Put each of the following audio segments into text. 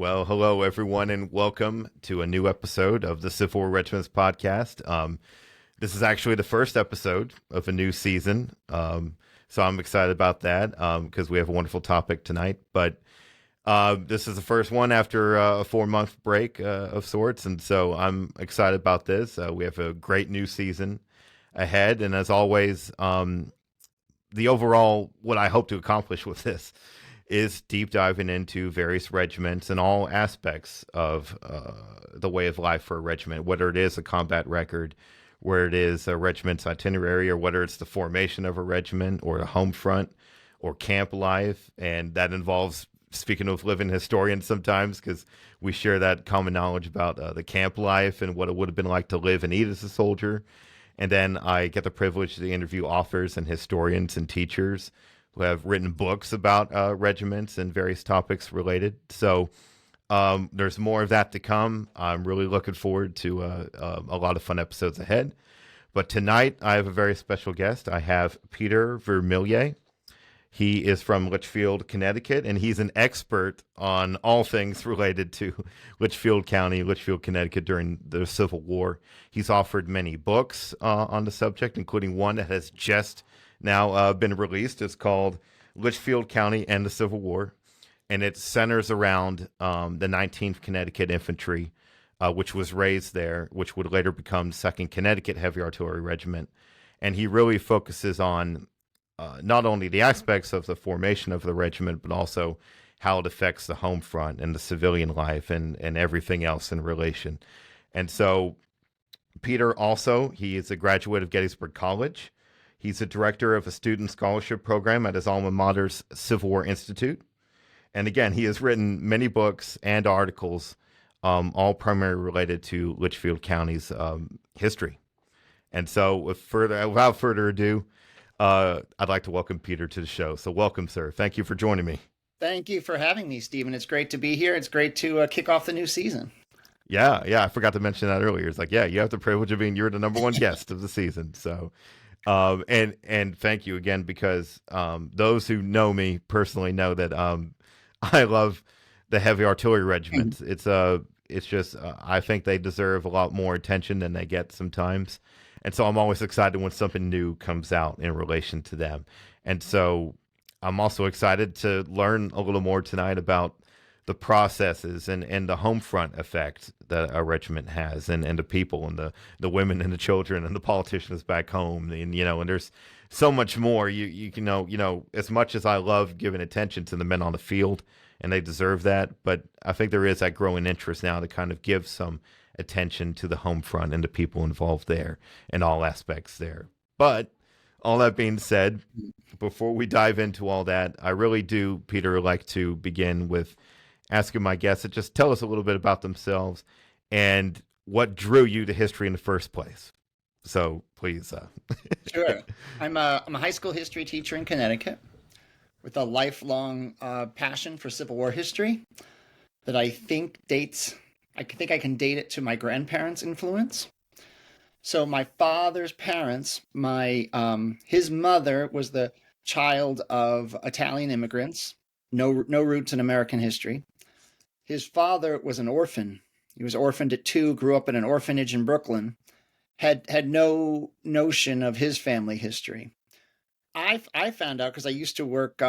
Well, hello everyone, and welcome to a new episode of the Civil War Regiments Podcast. This is actually the first episode of a new season, so I'm excited about that because we have a wonderful topic tonight. But this is the first one after a 4-month break of sorts, and so I'm excited about this. We have a great new season ahead, and as always, the overall what I hope to accomplish with this is deep diving into various regiments and all aspects of the way of life for a regiment, whether it is a combat record, where it is a regiment's itinerary, or whether it's the formation of a regiment or the home front or camp life. And that involves, speaking of living historians sometimes, because we share that common knowledge about the camp life and what it would have been like to live and eat as a soldier. And then I get the privilege to interview authors and historians and teachers who have written books about regiments and various topics related. So there's more of that to come. I'm really looking forward to a lot of fun episodes ahead. But tonight I have a very special guest. I have Peter Vermilyea. He is from Litchfield, Connecticut, and he's an expert on all things related to Litchfield County, Litchfield, Connecticut during the Civil War. He's authored many books on the subject, including one that has just now been released. It's called Litchfield County and the Civil War, and it centers around the 19th Connecticut Infantry, which was raised there, which would later become 2nd Connecticut Heavy Artillery Regiment. And he really focuses on not only the aspects of the formation of the regiment, but also how it affects the home front and the civilian life and everything else in relation. And so Peter also, he is a graduate of Gettysburg College. He's a director of a student scholarship program at his alma mater's Civil War Institute. And again, he has written many books and articles, all primarily related to Litchfield County's history. And so without further ado, I'd like to welcome Peter to the show. So welcome, sir. Thank you for joining me. Thank you for having me, Stephen. It's great to be here. It's great to kick off the new season. Yeah. I forgot to mention that earlier. It's like, you have the privilege of being, you're the number one guest of the season. So and thank you again, because those who know me personally know that I love the Heavy Artillery Regiment. It's just I think they deserve a lot more attention than they get sometimes, and so I'm always excited when something new comes out in relation to them. And so I'm also excited to learn a little more tonight about the processes and the home front effect that a regiment has, and the people and the women and the children and the politicians back home, and and there's so much more. You know as much as I love giving attention to the men on the field, and they deserve that, but I think there is that growing interest now to kind of give some attention to the home front and the people involved there and all aspects there. But all that being said, before we dive into all that, I really do, Peter, like to begin with asking my guests to just tell us a little bit about themselves and what drew you to history in the first place. So please. Sure. I'm a high school history teacher in Connecticut with a lifelong passion for Civil War history that I think I can date it to my grandparents' influence. So my father's parents, his mother was the child of Italian immigrants, no roots in American history. His father was an orphan. He was orphaned at 2, grew up in an orphanage in Brooklyn, had no notion of his family history. I found out because I used to work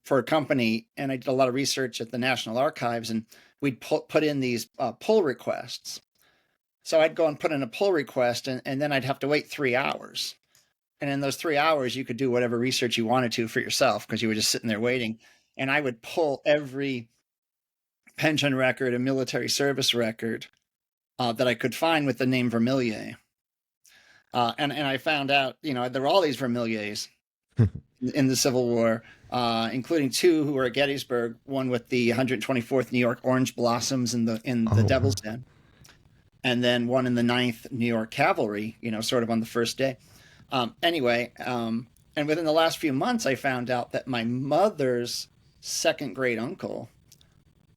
for a company, and I did a lot of research at the National Archives, and we'd put in these pull requests. So I'd go and put in a pull request, and then I'd have to wait 3 hours. And in those 3 hours, you could do whatever research you wanted to for yourself, because you were just sitting there waiting. And I would pull every pension record and military service record that I could find with the name Vermilyea. And I found out, there were all these Vermilyeas in the Civil War, including 2 who were at Gettysburg, one with the 124th New York Orange Blossoms in the Devil's Den, and then one in the 9th New York Cavalry, sort of on the first day. Anyway, and within the last few months, I found out that my mother's second great uncle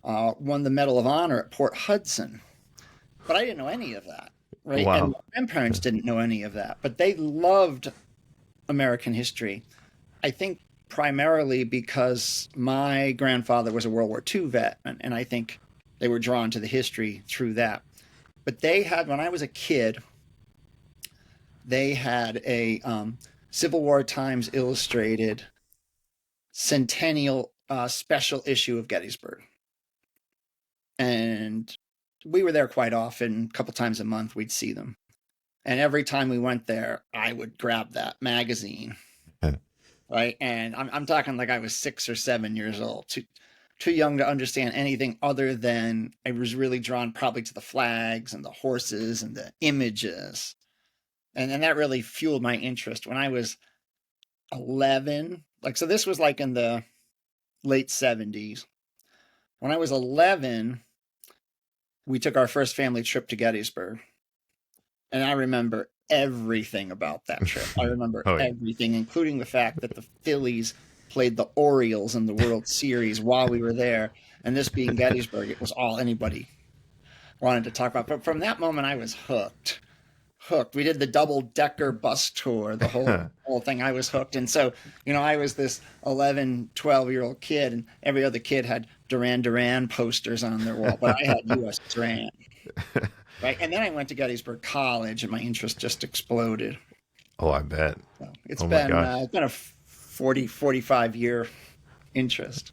won the Medal of Honor at Port Hudson. But I didn't know any of that, right? Wow. And my grandparents didn't know any of that, but they loved American history. I think primarily because my grandfather was a World War II vet, and I think they were drawn to the history through that. But they had, when I was a kid, they had a Civil War Times Illustrated centennial special issue of Gettysburg. And we were there quite often, a couple times a month, we'd see them. And every time we went there, I would grab that magazine. Right. And I'm talking like I was 6 or 7 years old, too young to understand anything other than I was really drawn probably to the flags and the horses and the images. And then that really fueled my interest when I was 11. So this was like in the late 70s. When I was 11, we took our first family trip to Gettysburg. And I remember everything about that trip. I remember everything, including the fact that the Phillies played the Orioles in the World Series while we were there. And this being Gettysburg, it was all anybody wanted to talk about. But from that moment, I was hooked. We did the double-decker bus tour, the whole thing. I was hooked. And so, I was this 11, 12-year-old kid, and every other kid had Duran Duran posters on their wall, but I had U.S. Duran. Right. And then I went to Gettysburg College, and my interest just exploded. Oh, I bet. So it's been a 45-year interest.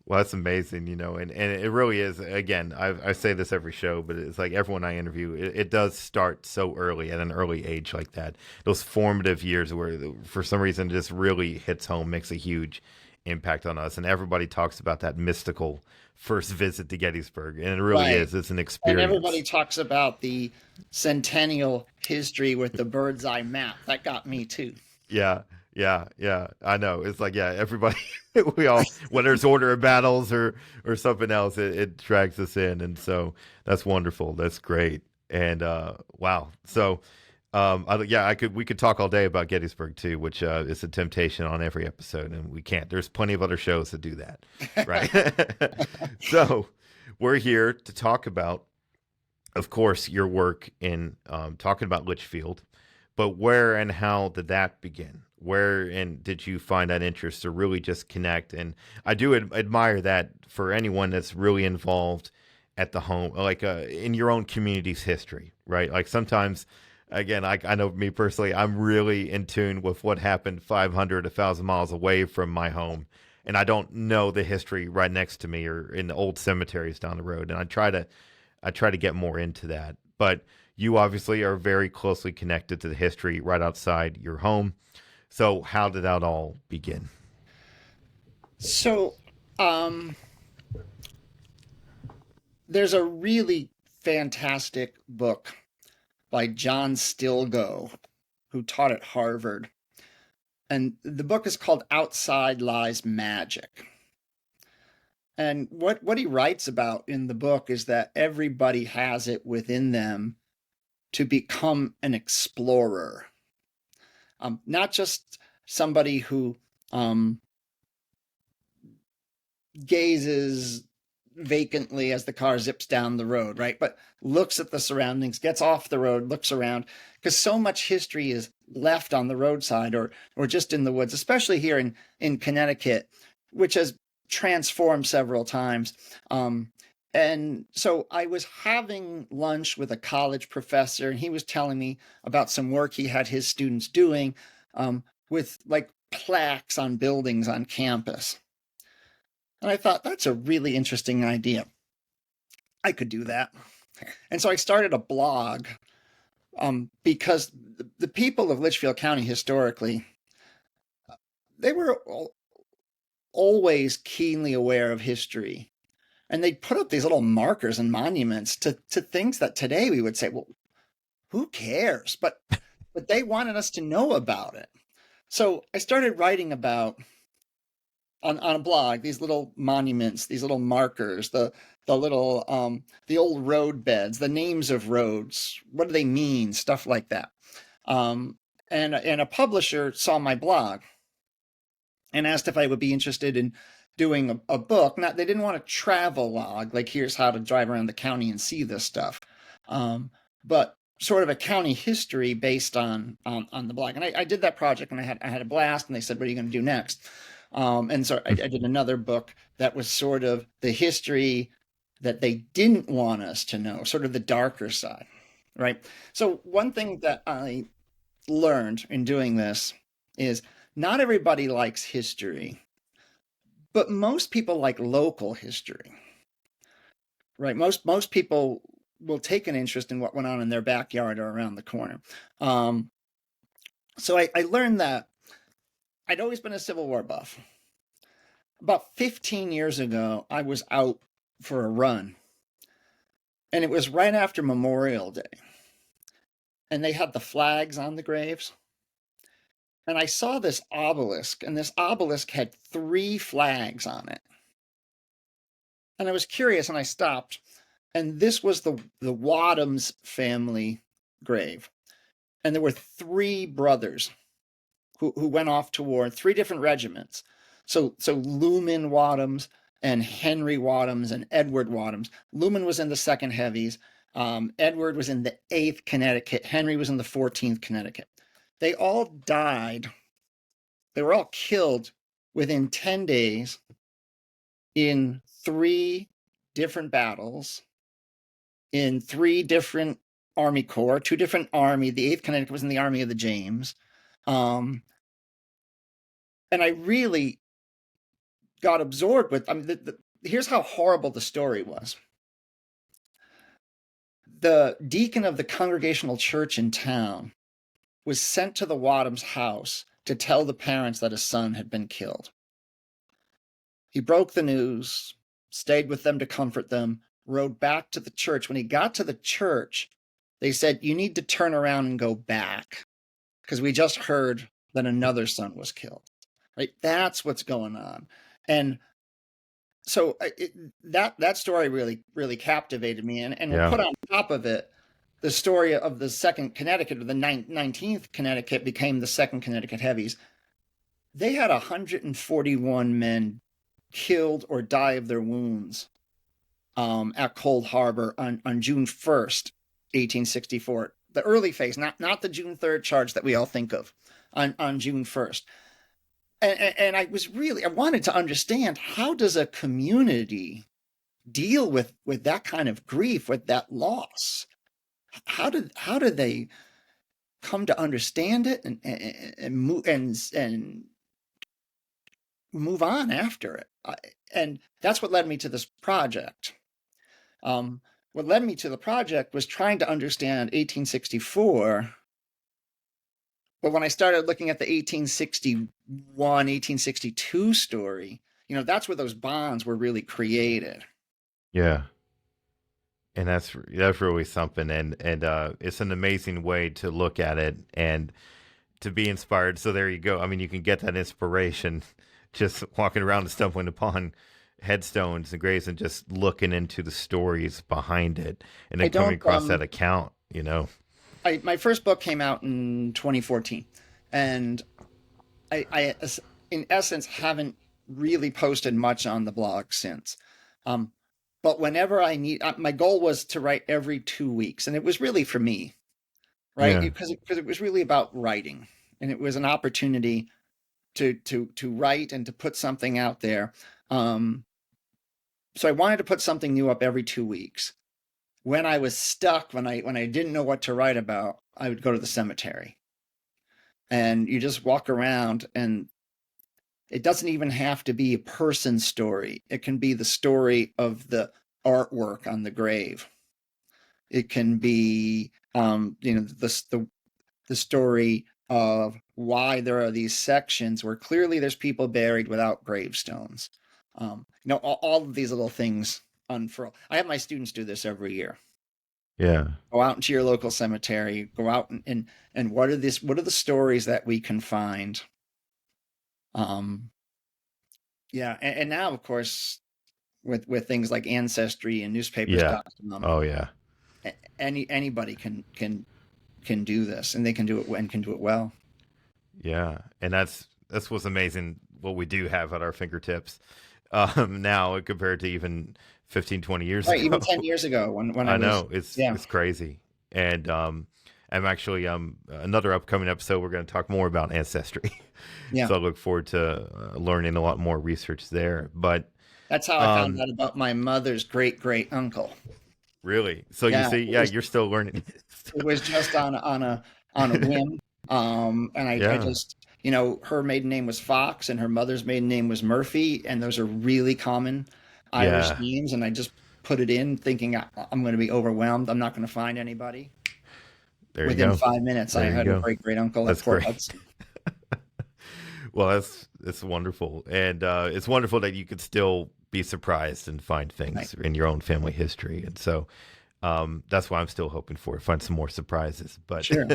Well, that's amazing, and it really is. Again, I say this every show, but it's like everyone I interview, it does start so early at an early age like that. Those formative years where for some reason it just really hits home, makes a huge impact on us. And everybody talks about that mystical first visit to Gettysburg. And it really is. It's an experience. And everybody talks about the centennial history with the bird's eye map. That got me too. Yeah. I know. It's like, everybody, we all, whether it's order of battles or something else, it drags us in. And so that's wonderful. That's great. And, wow. So, we could talk all day about Gettysburg too, which, is a temptation on every episode, and we can't. There's plenty of other shows that do that. Right. So we're here to talk about, of course, your work in, talking about Litchfield, but where and how did that begin? Where and did you find that interest to really just connect? And I do admire that for anyone that's really involved at the home, like in your own community's history, right? Like sometimes, again, I know me personally, I'm really in tune with what happened 500, 1,000 miles away from my home. And I don't know the history right next to me or in the old cemeteries down the road. And I try to get more into that. But you obviously are very closely connected to the history right outside your home. So how did that all begin? So, there's a really fantastic book by John Stilgoe, who taught at Harvard. And the book is called Outside Lies Magic. And what he writes about in the book is that everybody has it within them to become an explorer. Not just somebody who gazes vacantly as the car zips down the road, right? But looks at the surroundings, gets off the road, looks around, because so much history is left on the roadside or just in the woods, especially here in Connecticut, which has transformed several times. And so I was having lunch with a college professor, and he was telling me about some work he had his students doing with like plaques on buildings on campus. And I thought, that's a really interesting idea. I could do that. And so I started a blog because the people of Litchfield County historically, they were always keenly aware of history. And they'd put up these little markers and monuments to things that today we would say, well, who cares? But they wanted us to know about it. So I started writing about, on a blog, these little monuments, these little markers, the little, the old road beds, the names of roads, what do they mean, stuff like that. And a publisher saw my blog and asked if I would be interested in doing a book. Not, they didn't want a travel log, like here's how to drive around the county and see this stuff, but sort of a county history based on the blog. And I did that project, and I had a blast. And they said, "What are you going to do next?" And so I did another book that was sort of the history that they didn't want us to know, sort of the darker side, right? So one thing that I learned in doing this is not everybody likes history, but most people like local history, right? Most people will take an interest in what went on in their backyard or around the corner. So I learned that I'd always been a Civil War buff. About 15 years ago, I was out for a run, and it was right after Memorial Day, and they had the flags on the graves. And I saw this obelisk, and this obelisk had 3 flags on it. And I was curious, and I stopped, and this was the Wadhams family grave. And there were 3 brothers who went off to war, 3 different regiments. So Luman Wadhams and Henry Wadhams and Edward Wadhams. Luman was in the 2nd Heavies. Edward was in the 8th Connecticut. Henry was in the 14th Connecticut. They all died. They were all killed within 10 days in 3 different battles, in 3 different Army Corps, 2 different Army. The 8th Connecticut was in the Army of the James. And I really got absorbed with, here's how horrible the story was. The deacon of the Congregational Church in town was sent to the Wadhams' house to tell the parents that a son had been killed. He broke the news, stayed with them to comfort them, rode back to the church. When he got to the church, they said, "You need to turn around and go back, because we just heard that another son was killed." Right? That's what's going on. And so that story really captivated me. And we'll put on top of it the story of the 2nd Connecticut, or the 19th Connecticut became the 2nd Connecticut Heavies. They had 141 men killed or die of their wounds at Cold Harbor on June 1st, 1864. The early phase, not the June 3rd charge that we all think of, on June 1st. And I wanted to understand, how does a community deal with that kind of grief, with that loss? How did they come to understand it and move on after it? And that's what led me to this project. What led me to the project was trying to understand 1864. But when I started looking at the 1861, 1862 story, that's where those bonds were really created. Yeah. And that's really something. And it's an amazing way to look at it and to be inspired. So there you go. I mean, you can get that inspiration just walking around and stumbling upon headstones and graves and just looking into the stories behind it, and then coming across that account, My first book came out in 2014, and I in essence haven't really posted much on the blog since. But whenever I need, my goal was to write every 2 weeks, and it was really for me, right? Because it was really about writing, and it was an opportunity to write and to put something out there. So I wanted to put something new up every 2 weeks. When I was stuck, when I didn't know what to write about, I would go to the cemetery, and you just walk around, and it doesn't even have to be a person story. It can be the story of the artwork on the grave. It can be, the story of why there are these sections where clearly there's people buried without gravestones. All of these little things unfurl. I have my students do this every year. Yeah. Go out into your local cemetery. Go out and what are the stories that we can find? And now, of course, with things like Ancestry and newspapers. Oh yeah. Anybody can do this, and they can do it and can do it well. Yeah, and that's what's amazing. What we do have at our fingertips now, compared to even 15, 20 years ago. Even 10 years ago, when I know it's crazy. And I'm actually another upcoming episode, we're going to talk more about Ancestry. So I look forward to learning a lot more research there. But That's how I found out about my mother's great great uncle. Really? So you Yeah, see, yeah, you're still learning. it was just on a whim. And I Yeah, just, her maiden name was Fox and her mother's maiden name was Murphy, and those are really common Irish yeah. names. And I just put it in thinking I'm going to be overwhelmed. I'm not going to find anybody. There you Within go. 5 minutes, I There you had a go. great great uncle at That's Port great. Hudson. Well, that's wonderful, and it's wonderful that you could still be surprised and find Right. things in your own family history, and so that's why I'm still hoping for find some more surprises. But Sure.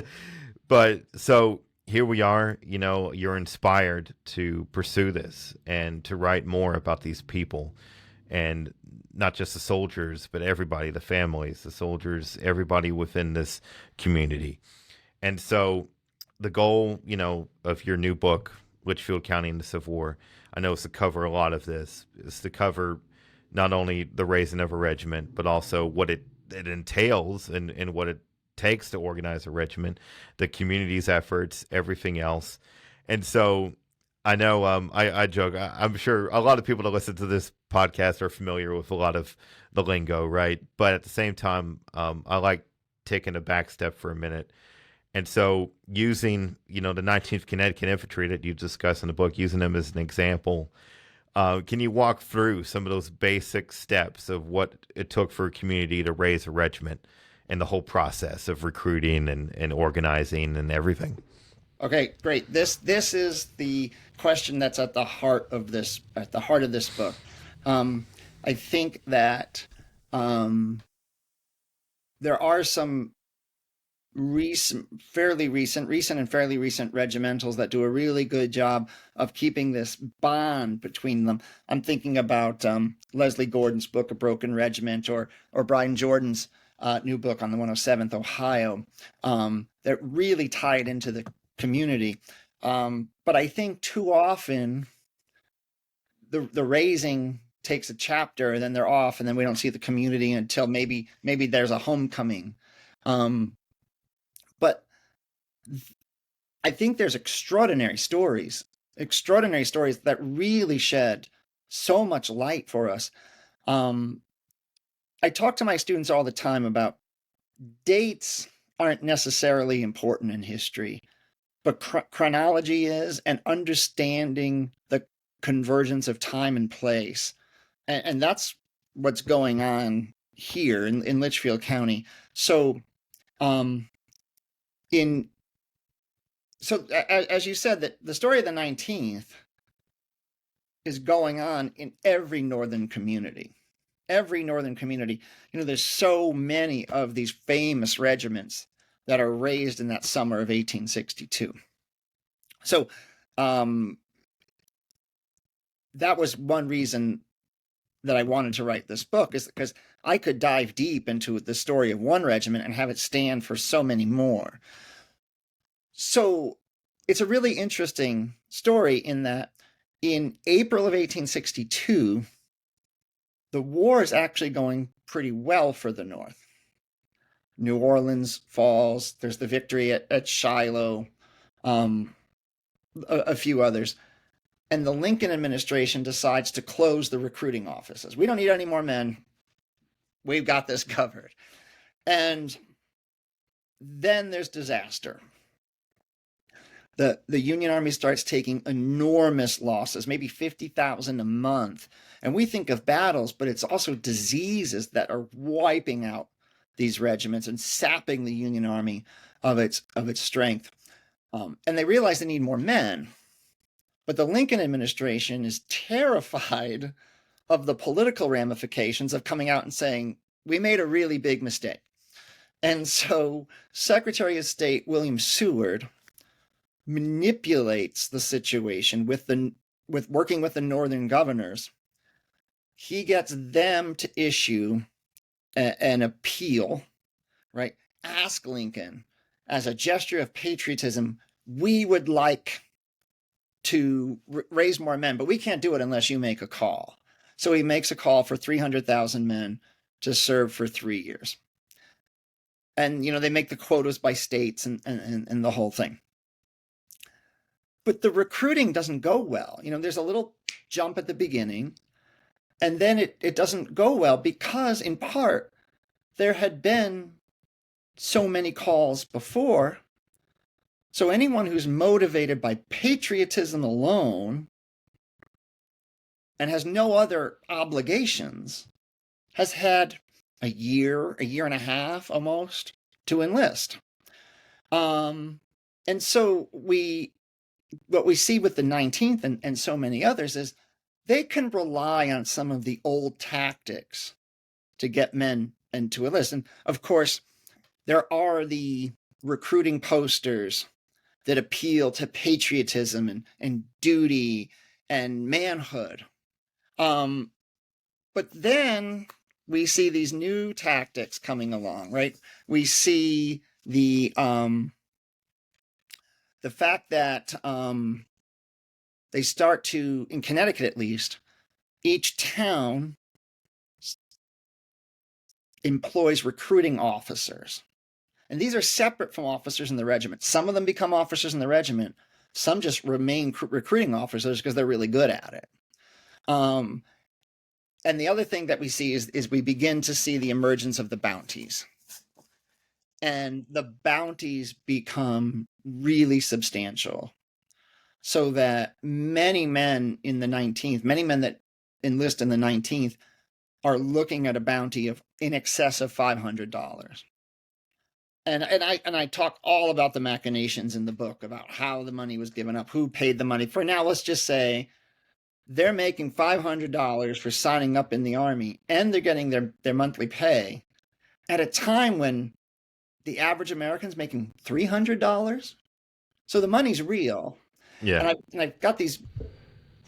but so here we are. You're inspired to pursue this and to write more about these people, and not just the soldiers, but everybody, the families, the soldiers, everybody within this community. And so the goal, of your new book, Litchfield County in the Civil War, I know it's to cover a lot of this. It's to cover not only the raising of a regiment, but also what it entails and what it takes to organize a regiment, the community's efforts, everything else. And so I know I joke. I'm sure a lot of people that listen to this podcast are familiar with a lot of the lingo, right? But at the same time, I like taking a back step for a minute. And so using, the 19th Connecticut Infantry that you discuss in the book, using them as an example, can you walk through some of those basic steps of what it took for a community to raise a regiment and the whole process of recruiting and organizing and everything? Okay, great. This is the question that's at the heart of this book. I think that there are some recent and fairly recent regimentals that do a really good job of keeping this bond between them. I'm thinking about Leslie Gordon's book, A Broken Regiment, or Brian Jordan's new book on the 107th Ohio, that really tie it into the community. But I think too often the raising takes a chapter and then they're off, and then we don't see the community until maybe there's a homecoming. But I think there's extraordinary stories that really shed so much light for us. I talk to my students all the time about dates aren't necessarily important in history, but chronology is, and understanding the convergence of time and place. And that's what's going on here in Litchfield County. So, as you said, that the story of the 19th is going on in every northern community. There's so many of these famous regiments that are raised in that summer of 1862. So that was one reason that I wanted to write this book, is because I could dive deep into the story of one regiment and have it stand for so many more. So it's a really interesting story in that in April of 1862, the war is actually going pretty well for the North. New Orleans falls. There's the victory at Shiloh, a few others. And the Lincoln administration decides to close the recruiting offices. We don't need any more men. We've got this covered. And then there's disaster. The Union Army starts taking enormous losses, maybe 50,000 a month. And we think of battles, but it's also diseases that are wiping out these regiments and sapping the Union Army of its strength. And they realize they need more men. But the Lincoln administration is terrified of the political ramifications of coming out and saying, we made a really big mistake. And so Secretary of State William Seward manipulates the situation with working with the northern governors. He gets them to issue an appeal, right? Ask Lincoln, as a gesture of patriotism, we would like to raise more men, but we can't do it unless you make a call. So he makes a call for 300,000 men to serve for 3 years. And, they make the quotas by states and the whole thing. But the recruiting doesn't go well. There's a little jump at the beginning, And then it doesn't go well because, in part, there had been so many calls before. So anyone who's motivated by patriotism alone and has no other obligations has had a year and a half almost to enlist. And so what we see with the 19th and so many others is they can rely on some of the old tactics to get men into enlist. And of course, there are the recruiting posters that appeal to patriotism and duty and manhood. But then we see these new tactics coming along, right? We see the fact that they start to, in Connecticut at least, each town employs recruiting officers. And these are separate from officers in the regiment. Some of them become officers in the regiment. Some just remain recruiting officers because they're really good at it. And the other thing that we see is we begin to see the emergence of the bounties. And the bounties become really substantial. So that many men that enlist in the 19th are looking at a bounty of in excess of $500. And I talk all about the machinations in the book about how the money was given up, who paid the money. For now, let's just say they're making $500 for signing up in the Army, and they're getting their monthly pay at a time when the average American's making $300. So the money's real. Yeah. And I've got these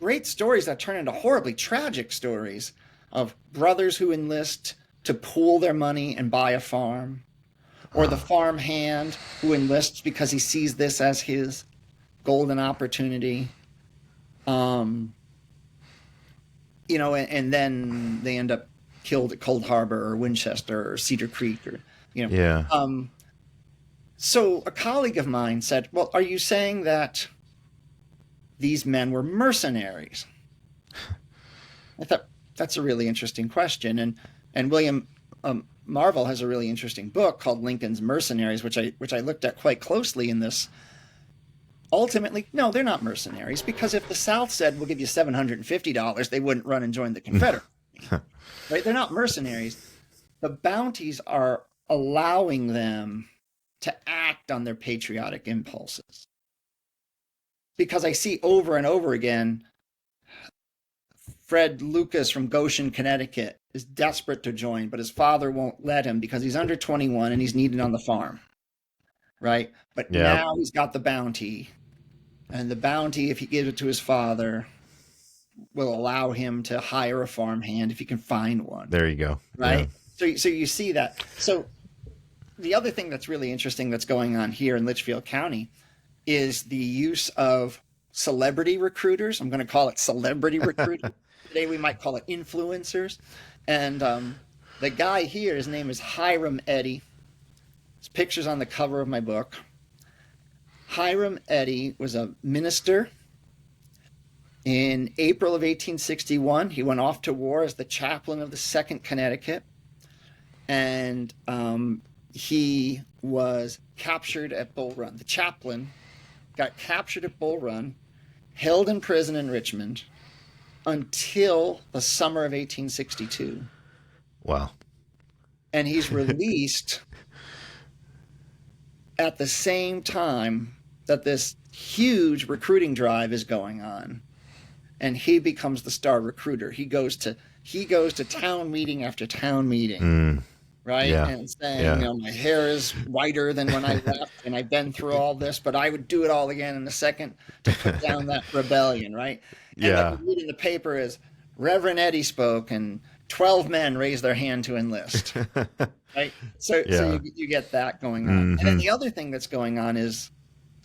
great stories that turn into horribly tragic stories of brothers who enlist to pool their money and buy a farm, or the farm hand who enlists because he sees this as his golden opportunity. And then they end up killed at Cold Harbor or Winchester or Cedar Creek Yeah. So a colleague of mine said, well, are you saying that these men were mercenaries? I thought that's a really interesting question. And William Marvel has a really interesting book called Lincoln's Mercenaries, which I looked at quite closely in this. Ultimately, no, they're not mercenaries, because if the South said, we'll give you $750, they wouldn't run and join the Confederacy. Right? They're not mercenaries. The bounties are allowing them to act on their patriotic impulses. Because I see over and over again, Fred Lucas from Goshen, Connecticut is desperate to join, but his father won't let him because he's under 21 and he's needed on the farm. Right? But now he's got the bounty. And the bounty, if he gives it to his father, will allow him to hire a farmhand if he can find one. There you go. Right? Yeah. So you see that. So the other thing that's really interesting that's going on here in Litchfield County is the use of celebrity recruiters. I'm going to call it celebrity recruiters. Today we might call it influencers. And the guy here, his name is Hiram Eddy. His picture's on the cover of my book. Hiram Eddy was a minister. In April of 1861, he went off to war as the chaplain of the 2nd Connecticut. And he was captured at Bull Run. The chaplain got captured at Bull Run, held in prison in Richmond until the summer of 1862. Wow. And he's released at the same time that this huge recruiting drive is going on. And he becomes the star recruiter. He goes to town meeting after town meeting. Right? Yeah. And saying, my hair is whiter than when I left, and I've been through all this, but I would do it all again in a second to put down that rebellion, right? And what you read in the paper is Reverend Eddy spoke, and 12 men raised their hand to enlist. Right? So you get that going on. And then the other thing that's going on is,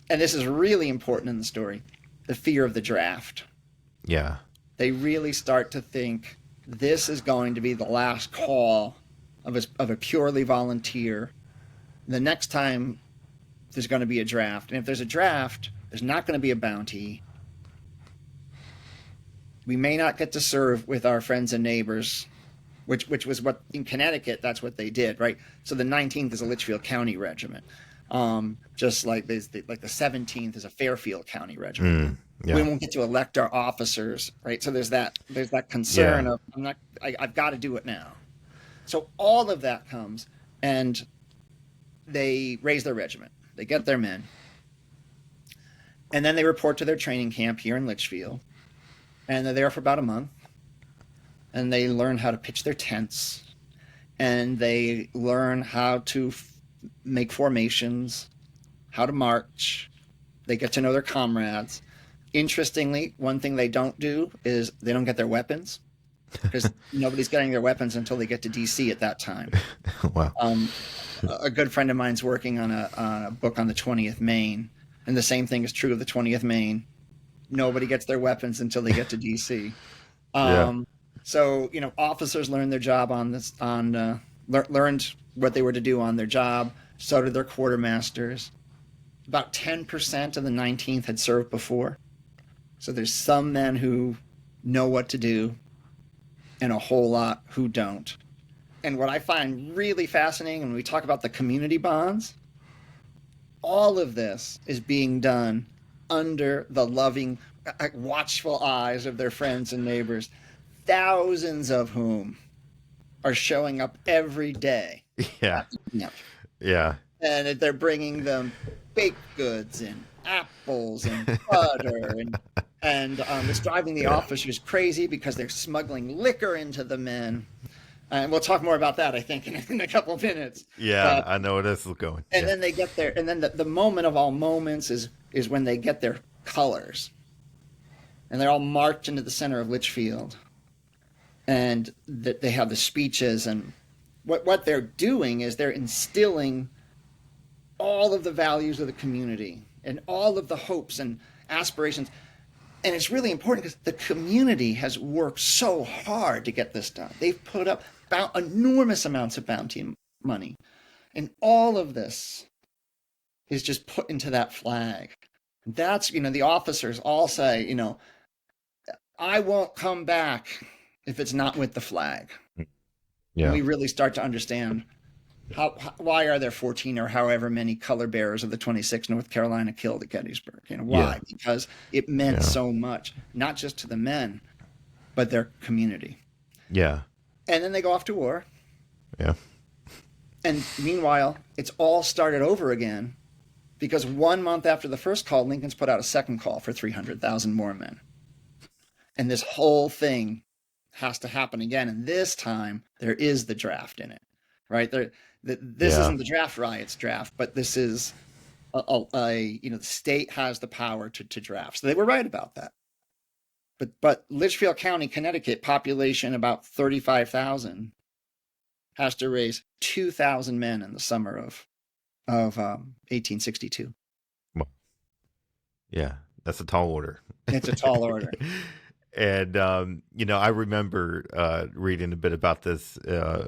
and this is really important in the story, the fear of the draft. Yeah. They really start to think this is going to be the last call of a purely volunteer. The next time there's going to be a draft, and if there's a draft, there's not going to be a bounty. we may not get to serve with our friends and neighbors, which was what in Connecticut, that's what they did, right? So the 19th is a Litchfield County regiment. Just like the 17th is a Fairfield County regiment. Yeah. We won't get to elect our officers, right? So there's that concern of I've got to do it now. So all of that comes, and they raise their regiment. They get their men, and then they report to their training camp here in Litchfield, and they're there for about a month, and they learn how to pitch their tents, and they learn how to make formations, how to march. They get to know their comrades. Interestingly, one thing they don't do is they don't get their weapons, because nobody's getting their weapons until they get to DC at that time. Wow. A good friend of mine's working on a book on the 20th Maine, and the same thing is true of the 20th Maine. Nobody gets their weapons until they get to DC. So, officers learned their job learned what they were to do on their job. So did their quartermasters. About 10% of the 19th had served before. So there's some men who know what to do and a whole lot who don't. And what I find really fascinating when we talk about the community bonds, all of this is being done under the loving, watchful eyes of their friends and neighbors, thousands of whom are showing up every day. Yeah. Yeah. And they're bringing them baked goods and apples and butter and it's driving the officers crazy because they're smuggling liquor into the men. And we'll talk more about that, I think, in a couple of minutes. Yeah, I know where this is going. And then they get there, and then the moment of all moments is when they get their colors. And they're all marched into the center of Litchfield. And they have the speeches, and what they're doing is they're instilling all of the values of the community and all of the hopes and aspirations. And it's really important because the community has worked so hard to get this done. They've put up enormous amounts of bounty money. And all of this is just put into that flag. That's, the officers all say, I won't come back if it's not with the flag. Yeah. And we really start to understand why are there 14 or however many color bearers of the 26th North Carolina killed at Gettysburg? Why? Yeah. Because it meant so much, not just to the men, but their community. Yeah. And then they go off to war. Yeah. And meanwhile, it's all started over again because 1 month after the first call, Lincoln's put out a second call for 300,000 more men. And this whole thing has to happen again. And this time, there is the draft in it, right? This isn't the draft riots draft, but this is the state has the power to draft. So they were right about that. But Litchfield County, Connecticut, population about 35,000, has to raise 2,000 men in the summer of 1862. Well, yeah, that's a tall order. It's a tall order. And I remember reading a bit about this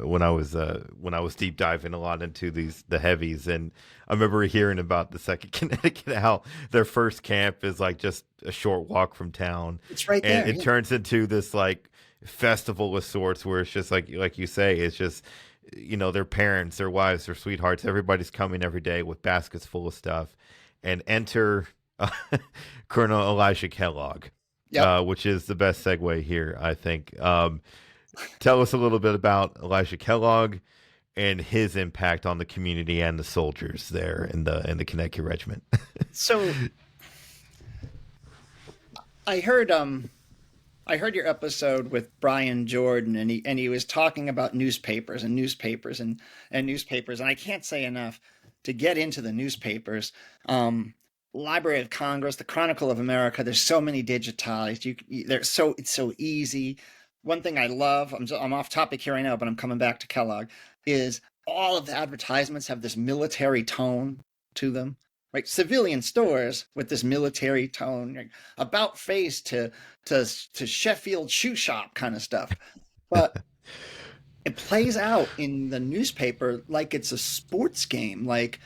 when I was deep diving a lot into the heavies, and I remember hearing about the Second Connecticut, how their first camp is like just a short walk from town. It's right there. And it turns into this like festival of sorts where it's just like you say, it's just their parents, their wives, their sweethearts, everybody's coming every day with baskets full of stuff, and enter Colonel Elisha Kellogg. Yep. Which is the best segue here, I think. Tell us a little bit about Elisha Kellogg and his impact on the community and the soldiers there in the Connecticut Regiment. So, I heard your episode with Brian Jordan, and he was talking about newspapers, and I can't say enough to get into the newspapers. Library of Congress, the Chronicle of America. There's so many digitized. It's so easy. One thing I love, I'm off topic here right now, but I'm coming back to Kellogg, is all of the advertisements have this military tone to them, right? Civilian stores with this military tone, like about face to Sheffield shoe shop kind of stuff. But it plays out in the newspaper like it's a sports game, like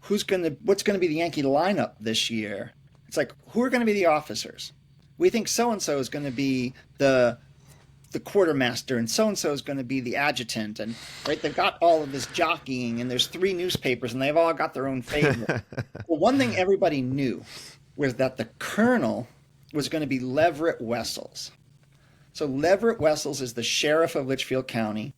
what's going to be the Yankee lineup this year? It's like, who are going to be the officers? we think so-and-so is going to be the quartermaster, and so-and-so is going to be the adjutant, and right, they've got all of this jockeying, and there's 3 newspapers, and they've all got their own favorite. Well, one thing everybody knew was that the colonel was going to be Leverett Wessels. So Leverett Wessels is the sheriff of Litchfield County.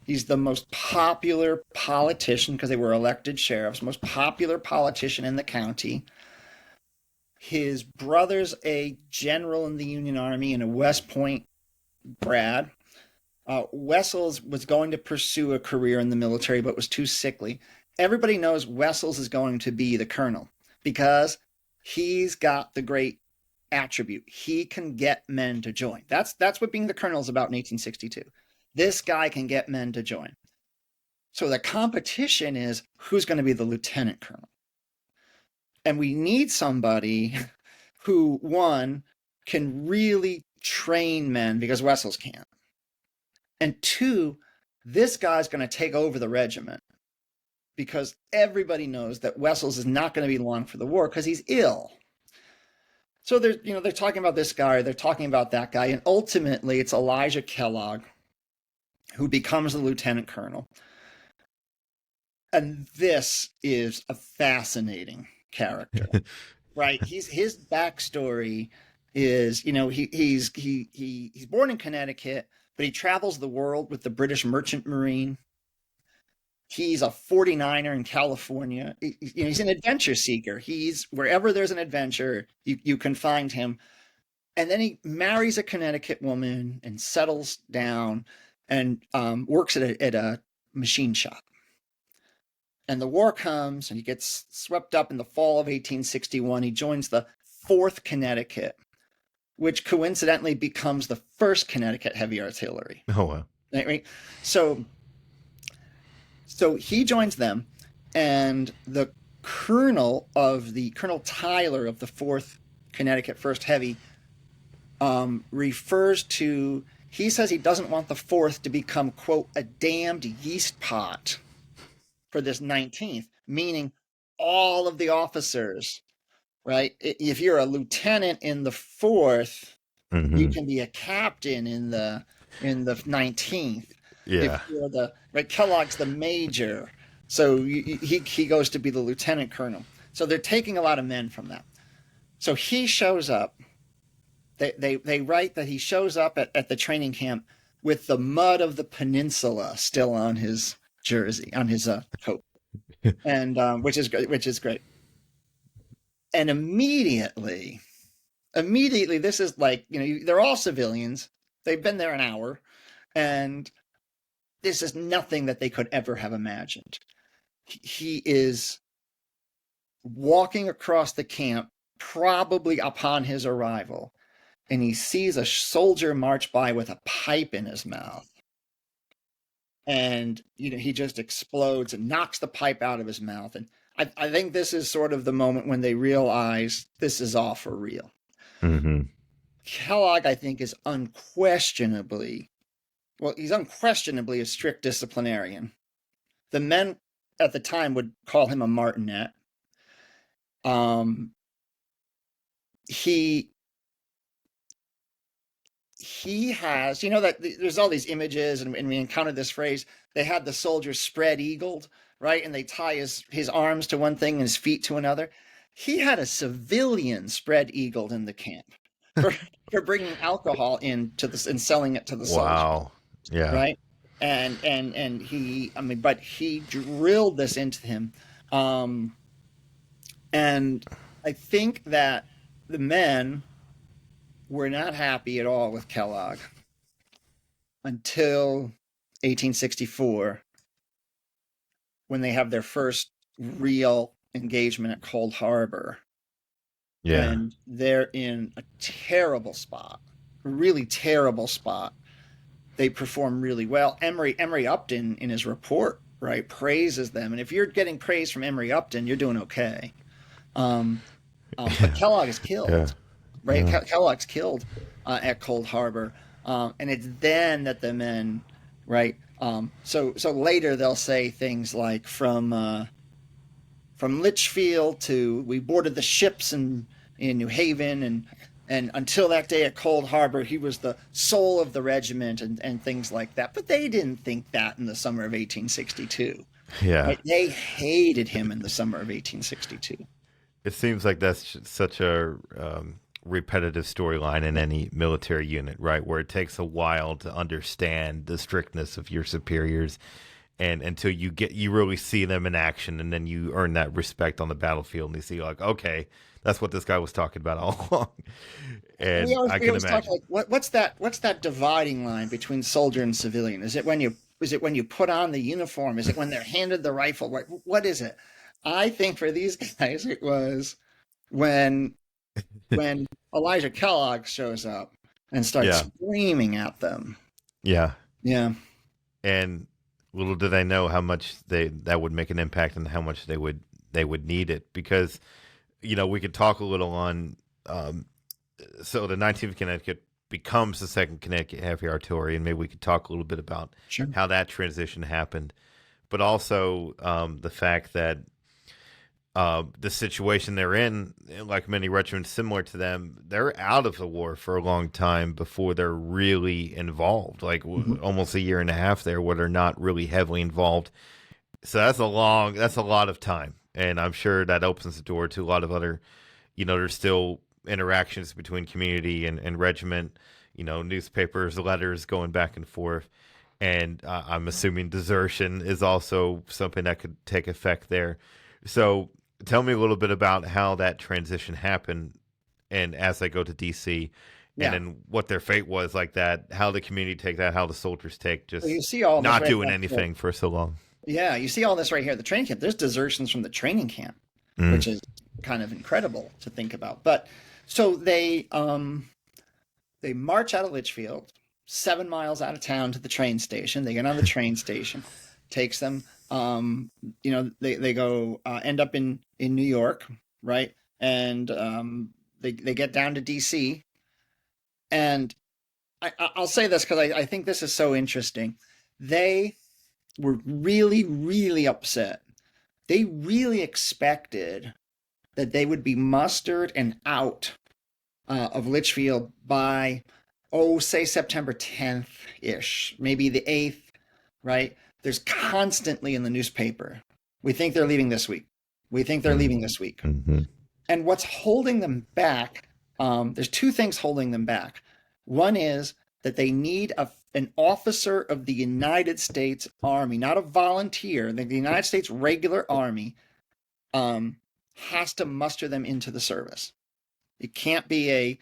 He's the most popular politician, because they were elected sheriffs, most popular politician in the county. His brother's a general in the Union Army and a West Point grad. Wessels was going to pursue a career in the military, but was too sickly. Everybody knows Wessels is going to be the colonel because he's got the great attribute. He can get men to join. That's what being the colonel is about in 1862. This guy can get men to join. So the competition is who's going to be the lieutenant colonel. And we need somebody who, one, can really train men, because Wessels can't. And 2, this guy's going to take over the regiment, because everybody knows that Wessels is not going to be long for the war because he's ill. So they're talking about this guy, they're talking about that guy, and ultimately it's Elisha Kellogg who becomes the lieutenant colonel. And this is a fascinating character, right? His backstory is, he's born in Connecticut, but he travels the world with the British Merchant Marine. He's a 49er in California. He's an adventure seeker. He's wherever there's an adventure, you can find him. And then he marries a Connecticut woman and settles down and works at a machine shop. And the war comes, and he gets swept up in the fall of 1861. He joins the 4th Connecticut, which coincidentally becomes the 1st Connecticut Heavy Artillery. Oh, wow. Right? So he joins them, and the Colonel Tyler of the 4th Connecticut 1st Heavy refers to, he says he doesn't want the 4th to become, quote, a damned yeast pot for this 19th, meaning all of the officers, right? If you're a lieutenant in the 4th, you can be a captain in the 19th. Yeah. If you're Kellogg's the major, so he goes to be the lieutenant colonel. So they're taking a lot of men from that. So he shows up. They write that he shows up at the training camp with the mud of the peninsula still on his jersey, on his coat, and which is great. And immediately, this is like, they're all civilians. They've been there an hour, and this is nothing that they could ever have imagined. He is walking across the camp, probably upon his arrival, and he sees a soldier march by with a pipe in his mouth. And, he just explodes and knocks the pipe out of his mouth. And I think this is sort of the moment when they realize this is all for real. Mm-hmm. Kellogg, I think, is unquestionably a strict disciplinarian. The men at the time would call him a martinet. He has, that there's all these images, and we encountered this phrase. They had the soldiers spread eagled, right? And they tie his arms to one thing and his feet to another. He had a civilian spread eagled in the camp for bringing alcohol and selling it to the soldiers. Wow. Yeah. Right. And he, but he drilled this into him. And I think that the men were not happy at all with Kellogg until 1864, when they have their first real engagement at Cold Harbor. Yeah. And they're in a terrible spot, a really terrible spot. They perform really well. Emory Upton, in his report, right, praises them. And if you're getting praise from Emory Upton, you're doing okay. But Kellogg is killed. Yeah. Right, yeah. Kellogg's killed at Cold Harbor, and it's then that the men, right? So later they'll say things like from Litchfield to we boarded the ships in New Haven, and And until that day at Cold Harbor, he was the soul of the regiment and things like that. But they didn't think that in the summer of 1862. Yeah. Right? They hated him in the summer of 1862. It seems like that's such a repetitive storyline in any military unit, right? Where it takes a while to understand the strictness of your superiors, and until you really see them in action, and then you earn that respect on the battlefield, and you see like, okay, that's what this guy was talking about all along. And I can imagine. Like, what's that dividing line between soldier and civilian? Is it when you put on the uniform? Is it when they're handed the rifle? What is it? I think for these guys, it was when Elisha Kellogg shows up and starts screaming at them. Yeah. Yeah. And little did I know how much that would make an impact and how much they would need it, because, we could talk a little on, so the 19th Connecticut becomes the 2nd Connecticut Heavy Artillery, and maybe we could talk a little bit about how that transition happened, but also the fact that the situation they're in, like many regiments similar to them, they're out of the war for a long time before they're really involved, like almost a year and a half there where they're not really heavily involved. So that's a lot of time. And I'm sure that opens the door to a lot of other, there's still interactions between community and regiment, newspapers, letters going back and forth. And I'm assuming desertion is also something that could take effect there. So tell me a little bit about how that transition happened, and as they go to DC, and then what their fate was like that, how the community take that, how the soldiers take just you see all not doing anything for so long. Yeah, you see all this right here at the training camp. There's desertions from the training camp, which is kind of incredible to think about. But so they march out of Litchfield, 7 miles out of town to the train station. They get on the train station, takes them. They go end up in New York, right? And they get down to DC. And I'll say this because I think this is so interesting. They were really, really upset. They really expected that they would be mustered and out of Litchfield by, say September 10th-ish, maybe the 8th, right? There's constantly in the newspaper, we think they're leaving this week. We think they're leaving this week. Mm-hmm. And what's holding them back, there's two things holding them back. One is that they need an officer of the United States Army, not a volunteer. The United States regular Army has to muster them into the service. It can't be a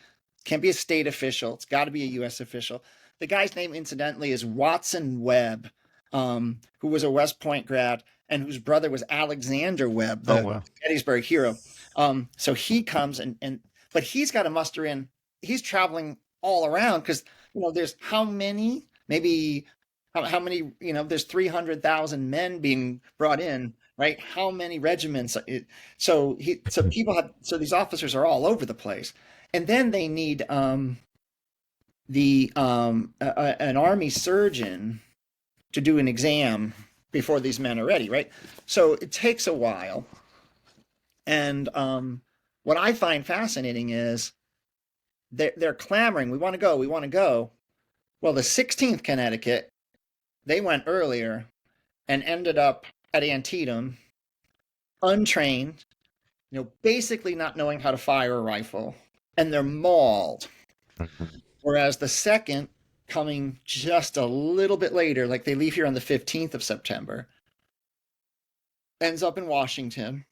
state official. It's got to be a U.S. official. The guy's name, incidentally, is Watson Webb, who was a West Point grad and whose brother was Alexander Webb, the Gettysburg hero. So he comes but he's got to muster in. He's traveling all around because there's how many? Maybe how many? There's 300,000 men being brought in, right? How many regiments? So these officers are all over the place, and then they need an army surgeon to do an exam before these men are ready, right? So it takes a while. And what I find fascinating is they're clamoring, we want to go, we want to go. Well, the 16th Connecticut, they went earlier and ended up at Antietam, untrained, basically not knowing how to fire a rifle, and they're mauled. Whereas the 2nd, coming just a little bit later, like they leave here on the 15th of September, ends up in Washington,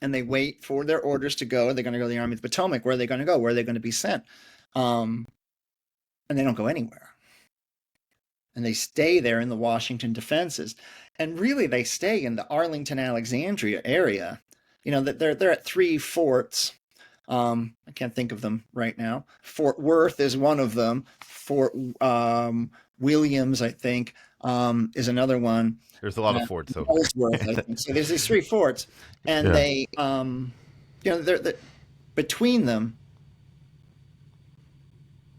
and they wait for their orders to go. They're going to go to the Army of the Potomac. Where are they going to go? Where are they going to be sent? And they don't go anywhere. And they stay there in the Washington defenses. And really, they stay in the Arlington, Alexandria area. They're at 3 forts. I can't think of them right now. Fort Worth is one of them. Fort Williams, I think, is another one. There's a lot of forts. So. Ellsworth, I think. So there's these 3 forts, and they, they're between them,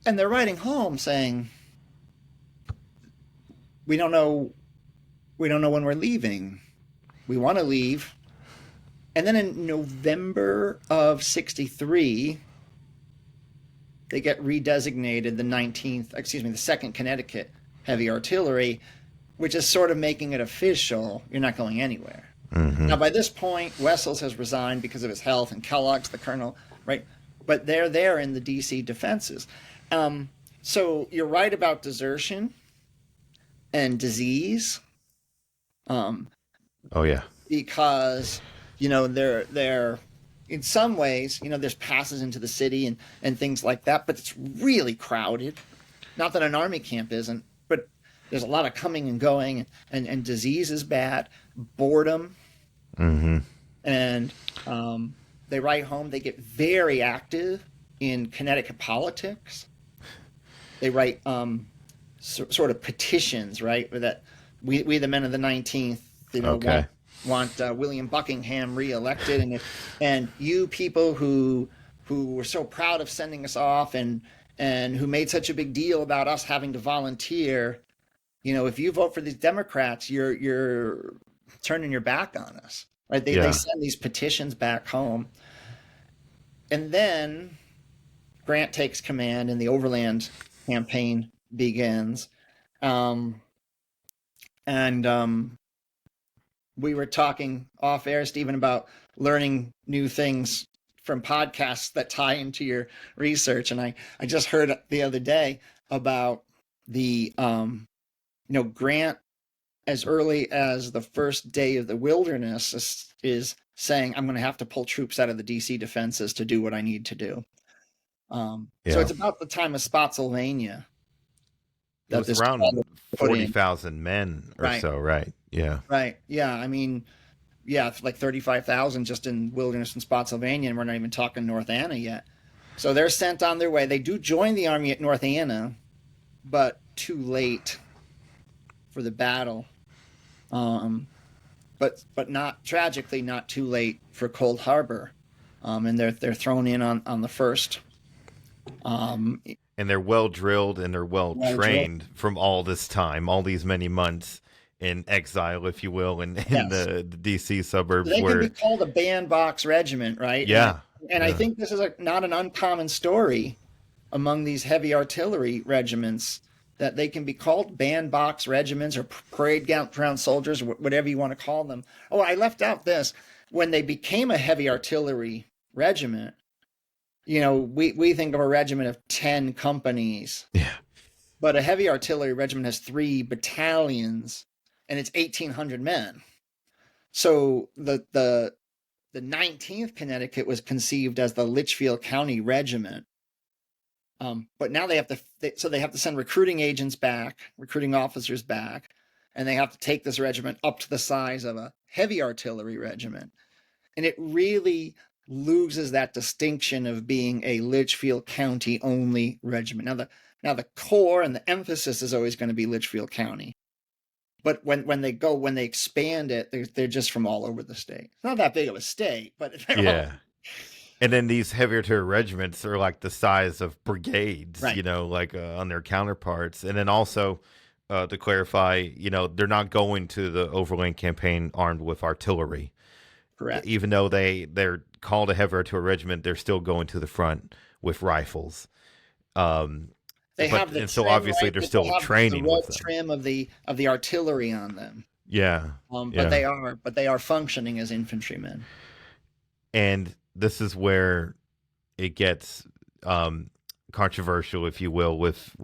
and they're writing home saying, "We don't know when we're leaving. We want to leave." And then in November of 63, they get redesignated the 2nd Connecticut Heavy Artillery, which is sort of making it official. You're not going anywhere. Mm-hmm. Now, by this point, Wessels has resigned because of his health, and Kellogg's the colonel, right? But they're there in the D.C. defenses. So you're right about desertion and disease. Oh yeah, because they're in some ways, there's passes into the city and things like that, but it's really crowded. Not that an army camp isn't, but there's a lot of coming and going, and disease is bad, boredom, mm-hmm. and they write home. They get very active in Connecticut politics. They write sort of petitions, right? That we the men of the 19th, okay. want William Buckingham reelected, and you people who were so proud of sending us off and who made such a big deal about us having to volunteer, if you vote for these Democrats, you're turning your back on us, right? They send these petitions back home, and then Grant takes command, and the Overland campaign begins, we were talking off air, Stephen, about learning new things from podcasts that tie into your research. And I just heard the other day about the, Grant, as early as the first day of the Wilderness, is saying, I'm going to have to pull troops out of the DC defenses to do what I need to do. So it's about the time of Spotsylvania. It was around 40,000 men or so, right? Yeah. Right. Yeah. I mean, it's like 35,000 just in Wilderness and Spotsylvania, and we're not even talking North Anna yet. So they're sent on their way. They do join the army at North Anna, but too late for the battle. But not tragically, not too late for Cold Harbor. And they're thrown in on the first. And they're well drilled and they're well trained from all this time, all these many months in exile, if you will, in the DC suburbs. They can be called a bandbox regiment, right? Yeah. And I think this is not an uncommon story among these heavy artillery regiments, that they can be called bandbox regiments or parade ground soldiers, whatever you want to call them. Oh, I left out this. When they became a heavy artillery regiment, we think of a regiment of 10 companies. Yeah. But a heavy artillery regiment has 3 battalions, and it's 1,800 men. So the 19th Connecticut was conceived as the Litchfield County Regiment. But now they have to send recruiting agents back, recruiting officers back, and they have to take this regiment up to the size of a heavy artillery regiment. And it really loses that distinction of being a Litchfield County only regiment. Now the core and the emphasis is always going to be Litchfield County. But when they expand it, they're just from all over the state. It's not that big of a state, but yeah. And then these heavy artillery regiments are like the size of brigades, right. On their counterparts. And then also, to clarify, they're not going to the Overland campaign armed with artillery. Correct. Even though they're called a heavy artillery regiment, they're still going to the front with rifles. So obviously they're still training with them. Trim of the artillery on them. Yeah. But they are functioning as infantrymen. And this is where it gets controversial, if you will, with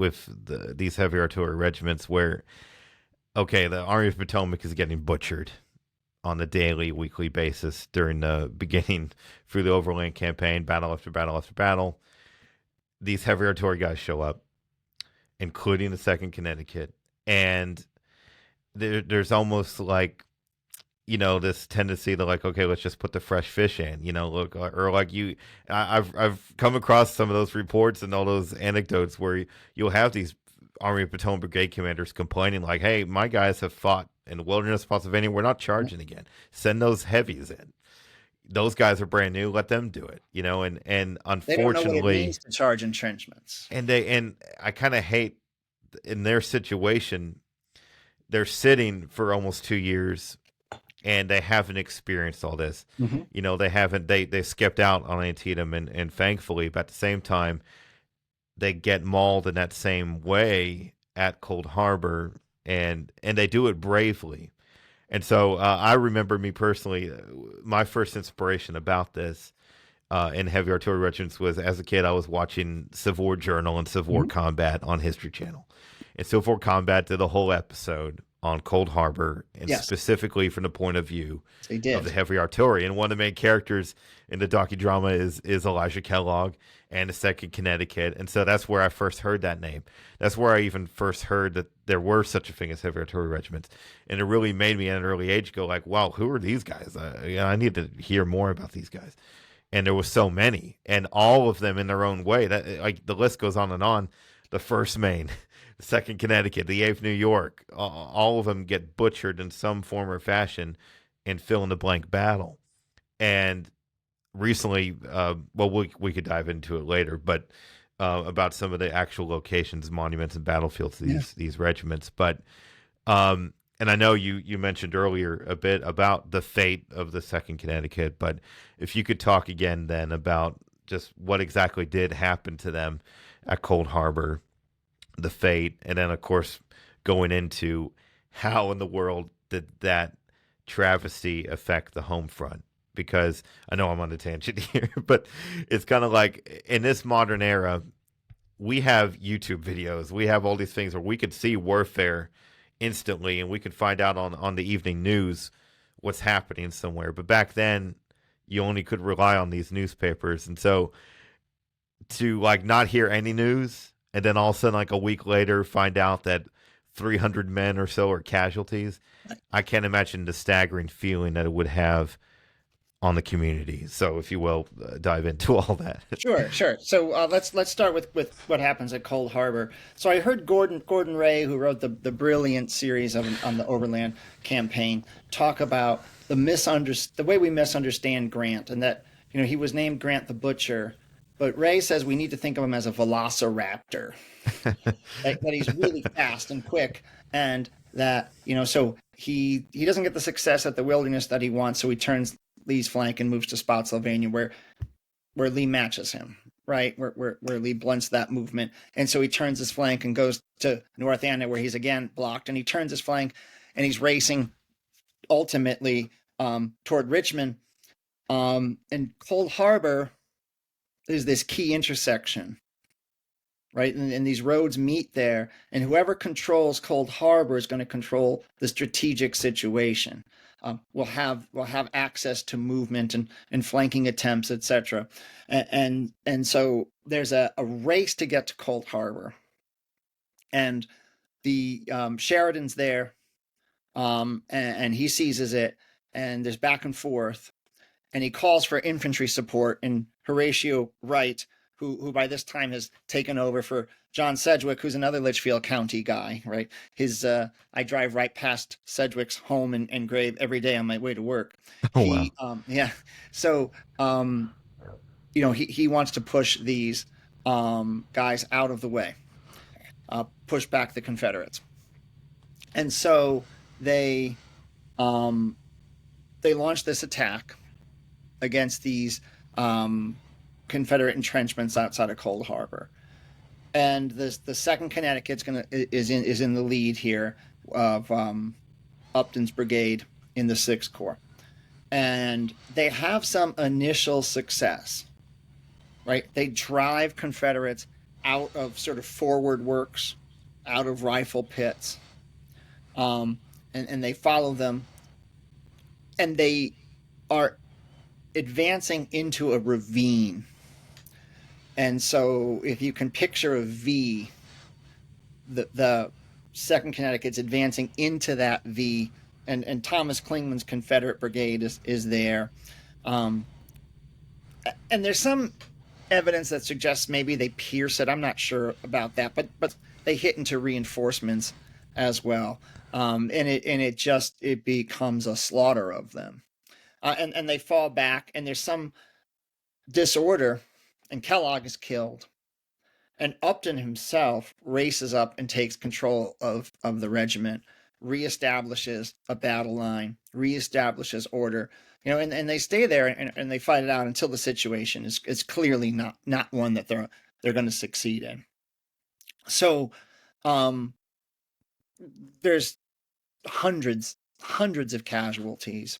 these heavy artillery regiments, where the Army of the Potomac is getting butchered on a daily, weekly basis during the beginning through the Overland campaign, battle after battle after battle. These heavy artillery guys show up, including the 2nd Connecticut, and there's almost like, this tendency to let's just put the fresh fish in, I've come across some of those reports and all those anecdotes where you'll have these Army of Potomac Brigade commanders complaining hey, my guys have fought in the Wilderness, Pennsylvania. We're not charging again. Send those heavies in. Those guys are brand new. Let them do it, and unfortunately, they don't know what it means to charge entrenchments. And I kind of hate in their situation, they're sitting for almost 2 years and they haven't experienced all this. Mm-hmm. They skipped out on Antietam and thankfully, but at the same time, they get mauled in that same way at Cold Harbor, and they do it bravely. And so I remember me personally, my first inspiration about this in heavy artillery regiments was, as a kid, I was watching Civil War Journal and Civil War Combat on History Channel. And Civil War Combat did a whole episode on Cold Harbor, and specifically from the point of view of the heavy artillery. And one of the main characters in the docudrama is Elisha Kellogg and the 2nd Connecticut. And so that's where I first heard that name. That's where I even first heard that there were such a thing as heavy artillery regiments. And it really made me at an early age go like, wow, who are these guys? I need to hear more about these guys. And there was so many, and all of them in their own way. That, like, the list goes on and on. The 1st Maine, the 2nd Connecticut, the 8th New York, all of them get butchered in some form or fashion in fill-in-the-blank battle. And recently, we could dive into it later, but about some of the actual locations, monuments, and battlefields of these regiments. But and I know you mentioned earlier a bit about the fate of the 2nd Connecticut, but if you could talk again then about just what exactly did happen to them at Cold Harbor, the fate, and then, of course, going into how in the world did that travesty affect the home front? Because I know I'm on a tangent here, but it's kind of like in this modern era, we have YouTube videos. We have all these things where we could see warfare instantly, and we could find out on the evening news what's happening somewhere. But back then, you only could rely on these newspapers. And so to like not hear any news, and then all of a sudden, like a week later, find out that 300 men or so are casualties, I can't imagine the staggering feeling that it would have on the community. So, if you will, dive into all that. Sure. So let's start with what happens at Cold Harbor. So I heard Gordon Ray, who wrote the brilliant series on the Overland Campaign, talk about the way we misunderstand Grant, and that he was named Grant the Butcher, but Ray says we need to think of him as a velociraptor, that he's really fast and quick, and that so he doesn't get the success at the Wilderness that he wants, so he turns Lee's flank and moves to Spotsylvania, where Lee matches him, right? Where Lee blunts that movement. And so he turns his flank and goes to North Anna, where he's again blocked, and he turns his flank and he's racing ultimately toward Richmond. And Cold Harbor is this key intersection, right? And these roads meet there, and whoever controls Cold Harbor is going to control the strategic situation. We'll have access to movement and flanking attempts, etc. And so there's a race to get to Cold Harbor, and the Sheridan's there, and he seizes it, and there's back and forth, and he calls for infantry support, and Horatio Wright, who by this time has taken over for John Sedgwick, who's another Litchfield County guy, right? I drive right past Sedgwick's home and grave every day on my way to work. Wow. So, he wants to push these guys out of the way, push back the Confederates. And so they launch this attack against these Confederate entrenchments outside of Cold Harbor, and the 2nd Connecticut's is in the lead here of Upton's brigade in the 6th Corps, and they have some initial success, right? They drive Confederates out of sort of forward works, out of rifle pits, and they follow them, and they are advancing into a ravine. And so if you can picture a V, the 2nd Connecticut's advancing into that V, and Thomas Clingman's Confederate brigade is there. And there's some evidence that suggests maybe they pierce it. I'm not sure about that, but they hit into reinforcements as well. And it becomes a slaughter of them. And they fall back, and there's some disorder, and Kellogg is killed. And Upton himself races up and takes control of the regiment, reestablishes a battle line, reestablishes order, and they stay there and they fight it out until the situation is clearly not one that they're going to succeed in. So there's hundreds of casualties,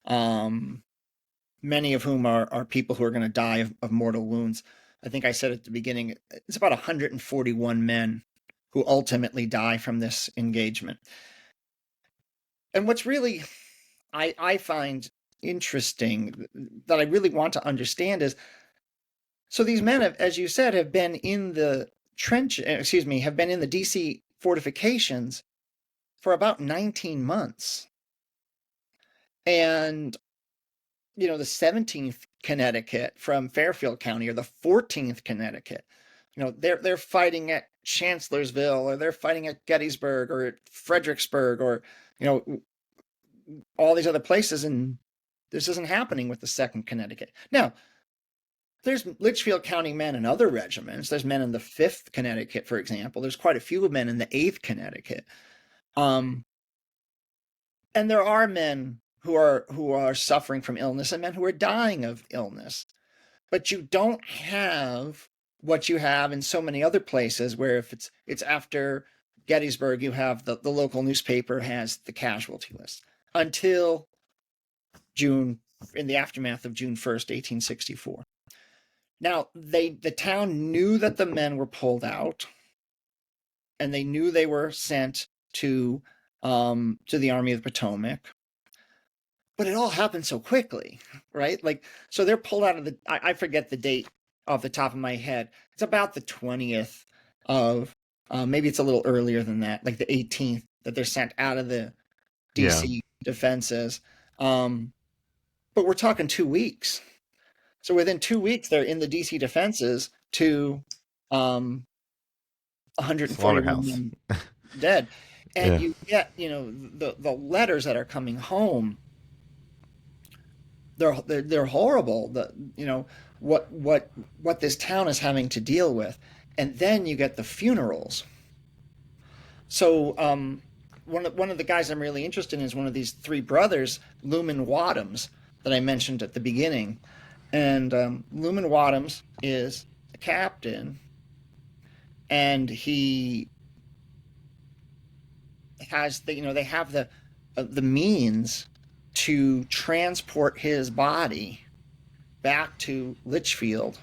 many of whom are people who are going to die of mortal wounds. I think I said at the beginning, it's about 141 men who ultimately die from this engagement. And what's really, I find interesting, that I really want to understand is, so these men, as you said, have been in the have been in the DC fortifications for about 19 months. And, the 17th Connecticut from Fairfield County, or the 14th Connecticut, they're fighting at Chancellorsville, or they're fighting at Gettysburg, or at Fredericksburg, or, all these other places. And this isn't happening with the 2nd Connecticut. Now, there's Litchfield County men in other regiments. There's men in the 5th Connecticut, for example. There's quite a few men in the 8th Connecticut. And there are men who are suffering from illness, and men who are dying of illness. But you don't have what you have in so many other places, where if it's after Gettysburg, you have the local newspaper has the casualty list until June, in the aftermath of June 1st, 1864. Now, the town knew that the men were pulled out, and they knew they were sent to the Army of the Potomac. But it all happened so quickly, right? Like, so they're pulled out of I forget the date off the top of my head. It's about the 20th of, maybe it's a little earlier than that, like the 18th, that they're sent out of the DC defenses. But we're talking 2 weeks. So within 2 weeks, they're in the DC defenses to 141 men dead. And you get, the letters that are coming home, they're horrible. What this town is having to deal with. And then you get the funerals. So one of the guys I'm really interested in is one of these 3 brothers, Luman Wadhams, that I mentioned at the beginning. And Luman Wadhams is a captain, and he has they have the means to transport his body back to Litchfield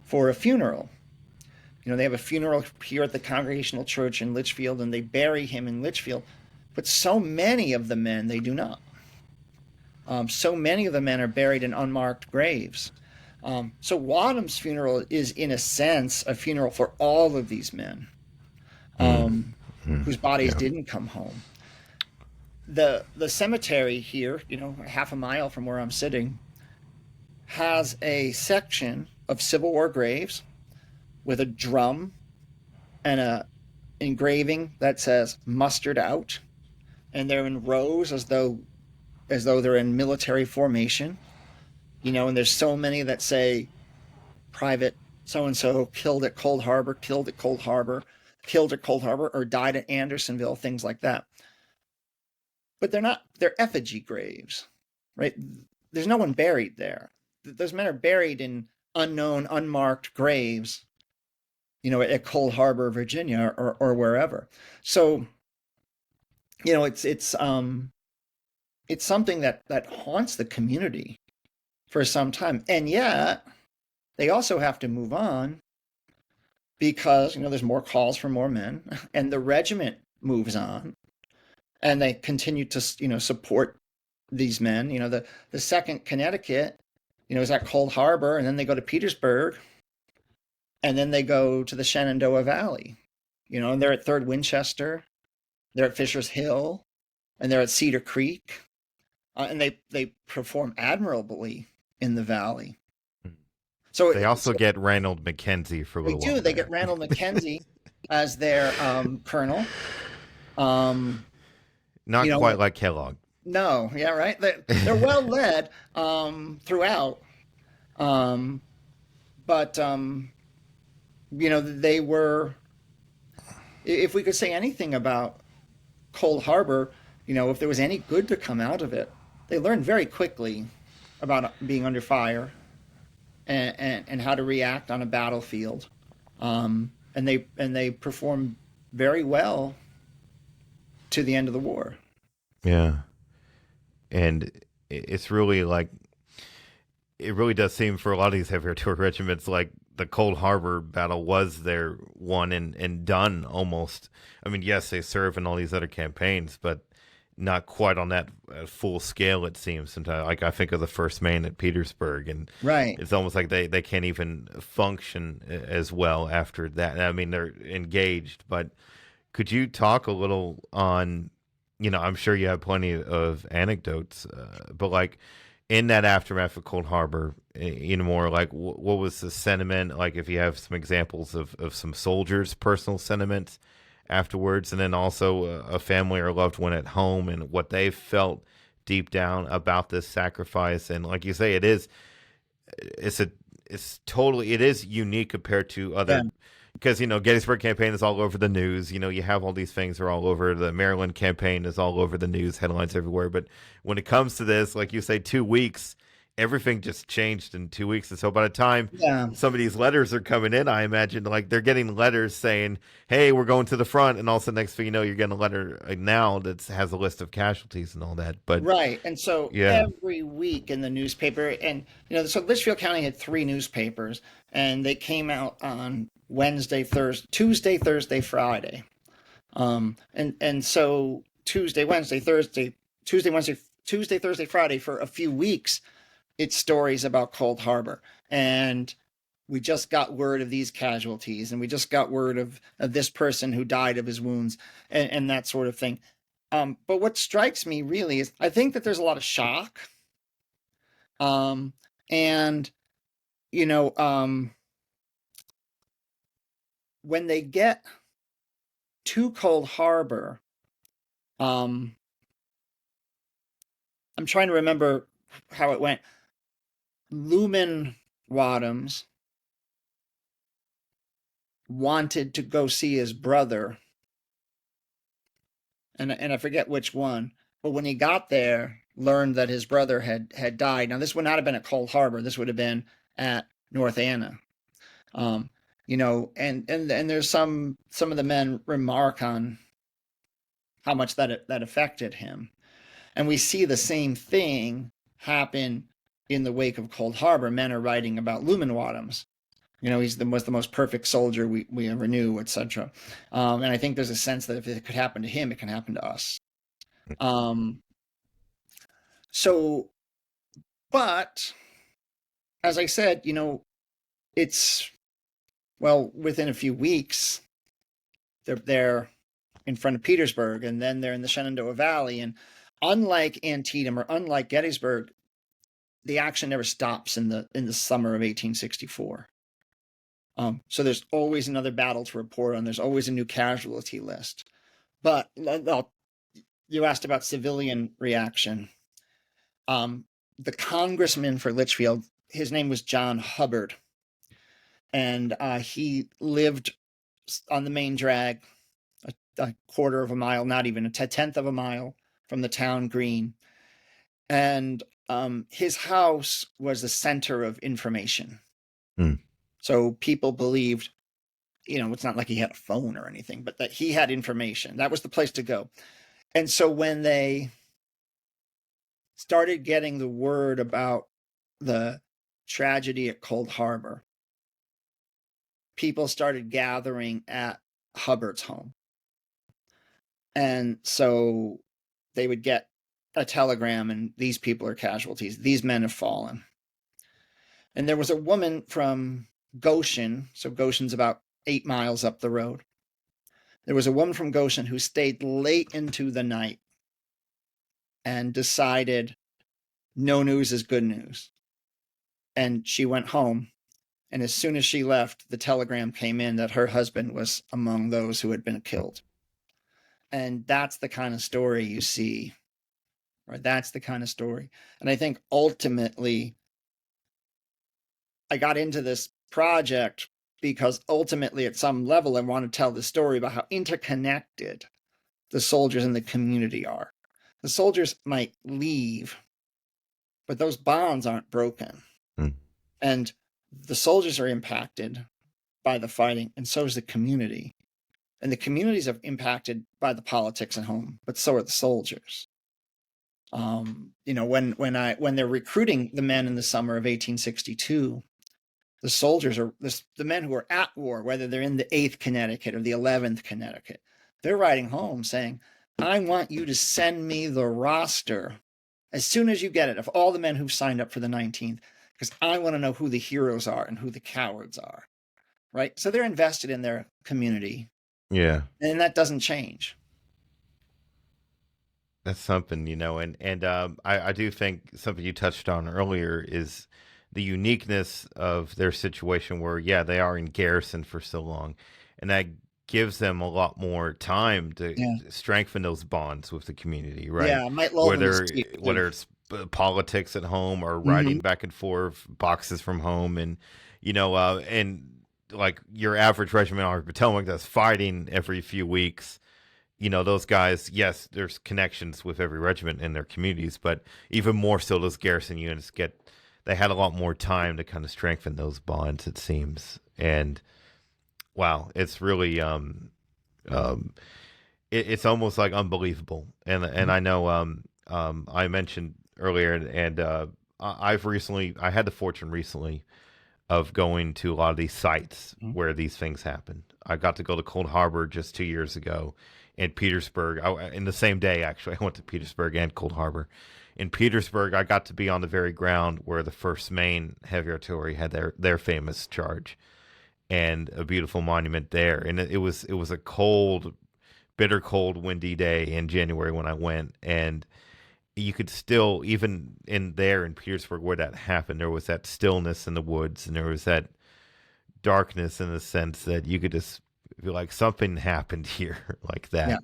for a funeral. They have a funeral here at the Congregational Church in Litchfield, and they bury him in Litchfield. But so many of the men, they do not. So many of the men are buried in unmarked graves. So Wadham's funeral is, in a sense, a funeral for all of these men whose bodies didn't come home. The cemetery here, half a mile from where I'm sitting, has a section of Civil War graves with a drum and a engraving that says "mustered out," and they're in rows as though they're in military formation, and there's so many that say Private so-and-so killed at Cold Harbor, killed at Cold Harbor, killed at Cold Harbor, or died at Andersonville, things like that. But they're effigy graves, right? There's no one buried there. Those men are buried in unknown, unmarked graves, at Cold Harbor, Virginia, or wherever. So, it's something that haunts the community for some time. And yet they also have to move on because, there's more calls for more men, and the regiment moves on, and they continue to, support these men. The 2nd Connecticut, is at Cold Harbor, and then they go to Petersburg, and then they go to the Shenandoah Valley, and they're at 3rd Winchester, they're at Fisher's Hill, and they're at Cedar Creek. And they perform admirably in the valley. So they also get Ranald McKenzie for a little while. They get Ranald McKenzie as their colonel. Not quite like Kellogg. No, yeah, right. They're well led throughout, but they were. If we could say anything about Cold Harbor, if there was any good to come out of it, they learned very quickly about being under fire. and how to react on a battlefield. And they performed very well to the end of the war. Yeah. And it's really like, it really does seem for a lot of these heavy artillery regiments like the Cold Harbor battle was their one and done almost. I mean, yes, they serve in all these other campaigns, but not quite on that full scale, it seems. Sometimes, like I think of the First Maine at Petersburg, and Right. it's almost like they can't even function as well after that. I mean, they're engaged, but could you talk a little on, I'm sure you have plenty of anecdotes, but like in that aftermath of Cold Harbor, more like what was the sentiment? Like if you have some examples of some soldiers' personal sentiments afterwards, and then also a family or loved one at home and what they felt deep down about this sacrifice. And like you say, it is unique compared to other. Yeah. Because, Gettysburg campaign is all over the news. You have all these things are all over. The Maryland campaign is all over the news, headlines everywhere. But when it comes to this, like you say, 2 weeks, everything just changed in 2 weeks. And so by the time some of these letters are coming in, I imagine like they're getting letters saying, hey, we're going to the front. And also next thing you know, you're getting a letter now that has a list of casualties and all that. But right. And so every week in the newspaper, and, so Litchfield County had 3 newspapers, and they came out on Tuesday, Thursday, Friday. And so Tuesday, Thursday, Friday for a few weeks, it's stories about Cold Harbor. And we just got word of these casualties, and we just got word of this person who died of his wounds, and that sort of thing. But what strikes me really is I think that there's a lot of shock. And, when they get to Cold Harbor, I'm trying to remember how it went. Luman Wadhams wanted to go see his brother, and I forget which one, but when he got there, learned that his brother had died. Now, this would not have been at Cold Harbor. This would have been at North Anna. And there's some of the men remark on how much that affected him. And we see the same thing happen in the wake of Cold Harbor. Men are writing about Luman Wadhams. He's was the most perfect soldier we ever knew, etc. And I think there's a sense that if it could happen to him, it can happen to us. But as I said, it's, within a few weeks, they're there in front of Petersburg, and then they're in the Shenandoah Valley. And unlike Antietam or unlike Gettysburg, the action never stops in the summer of 1864. So there's always another battle to report on. There's always a new casualty list. But you asked about civilian reaction. The congressman for Litchfield, his name was John Hubbard, and he lived on the main drag, a quarter of a mile, not even a tenth of a mile from the town green. And his house was the center of information. So people believed, it's not like he had a phone or anything, but that he had information. That was the place to go. And so when they started getting the word about the tragedy at Cold Harbor, people started gathering at Hubbard's home. And so they would get a telegram, and these people are casualties. These men have fallen. And there was a woman from Goshen. So Goshen's about 8 miles up the road. There was a woman from Goshen who stayed late into the night and decided no news is good news. And she went home. And as soon as she left, the telegram came in that her husband was among those who had been killed. And that's the kind of story you see, right? That's the kind of story. And I think ultimately, I got into this project because ultimately, at some level, I want to tell the story about how interconnected the soldiers in the community are. The soldiers might leave, but those bonds aren't broken. And the soldiers are impacted by the fighting, and so is the community. And the communities are impacted by the politics at home, but so are the soldiers. When they're recruiting the men in the summer of 1862, the soldiers are the men who are at war, whether they're in the 8th Connecticut or the 11th Connecticut, they're writing home saying, I want you to send me the roster as soon as you get it of all the men who've signed up for the 19th, because I want to know who the heroes are and who the cowards are. Right? So they're invested in their community. Yeah. And that doesn't change. That's something, I do think something you touched on earlier is the uniqueness of their situation where, yeah, they are in garrison for so long, and that gives them a lot more time to strengthen those bonds with the community, right? Yeah, it might lull them to sleep, whether it's politics at home or riding back and forth, boxes from home, and, and like your average regiment on Potomac that's fighting every few weeks, those guys, yes, there's connections with every regiment in their communities, but even more so those garrison units they had a lot more time to kind of strengthen those bonds, it seems. And wow, it's really it's almost like unbelievable. And I know I mentioned earlier, and I had the fortune recently of going to a lot of these sites where these things happen. I got to go to Cold Harbor just 2 years ago. In Petersburg, in the same day, actually, I went to Petersburg and Cold Harbor. In Petersburg, I got to be on the very ground where the 1st Maine Heavy Artillery had their famous charge, and a beautiful monument there. And it was a cold, bitter cold, windy day in January when I went, and you could still, even in Petersburg where that happened, there was that stillness in the woods, and there was that darkness in the sense that you could just feel like something happened here like that. Yeah.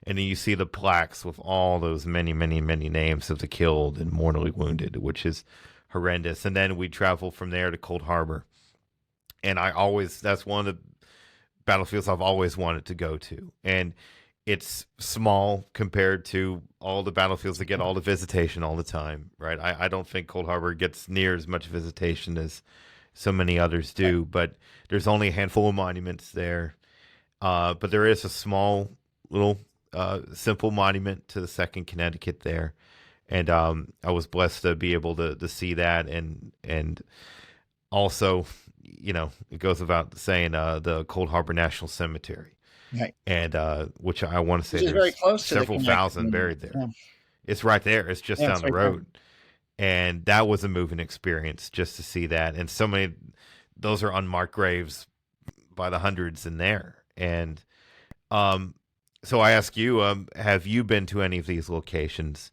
And then you see the plaques with all those many, many, many names of the killed and mortally wounded, which is horrendous. And then we travel from there to Cold Harbor. And that's one of the battlefields I've always wanted to go to. And it's small compared to all the battlefields that get all the visitation all the time, right? I don't think Cold Harbor gets near as much visitation as so many others do, but there's only a handful of monuments there. But there is a small, little, simple monument to the 2nd Connecticut there, and I was blessed to be able to see that, and also, it goes without saying, the Cold Harbor National Cemetery, right? And which I want to say there's very close to several thousand buried there. Yeah. It's right there. It's just down the road, and that was a moving experience just to see that, and so many. Those are unmarked graves by the hundreds in there. And so I ask you, have you been to any of these locations,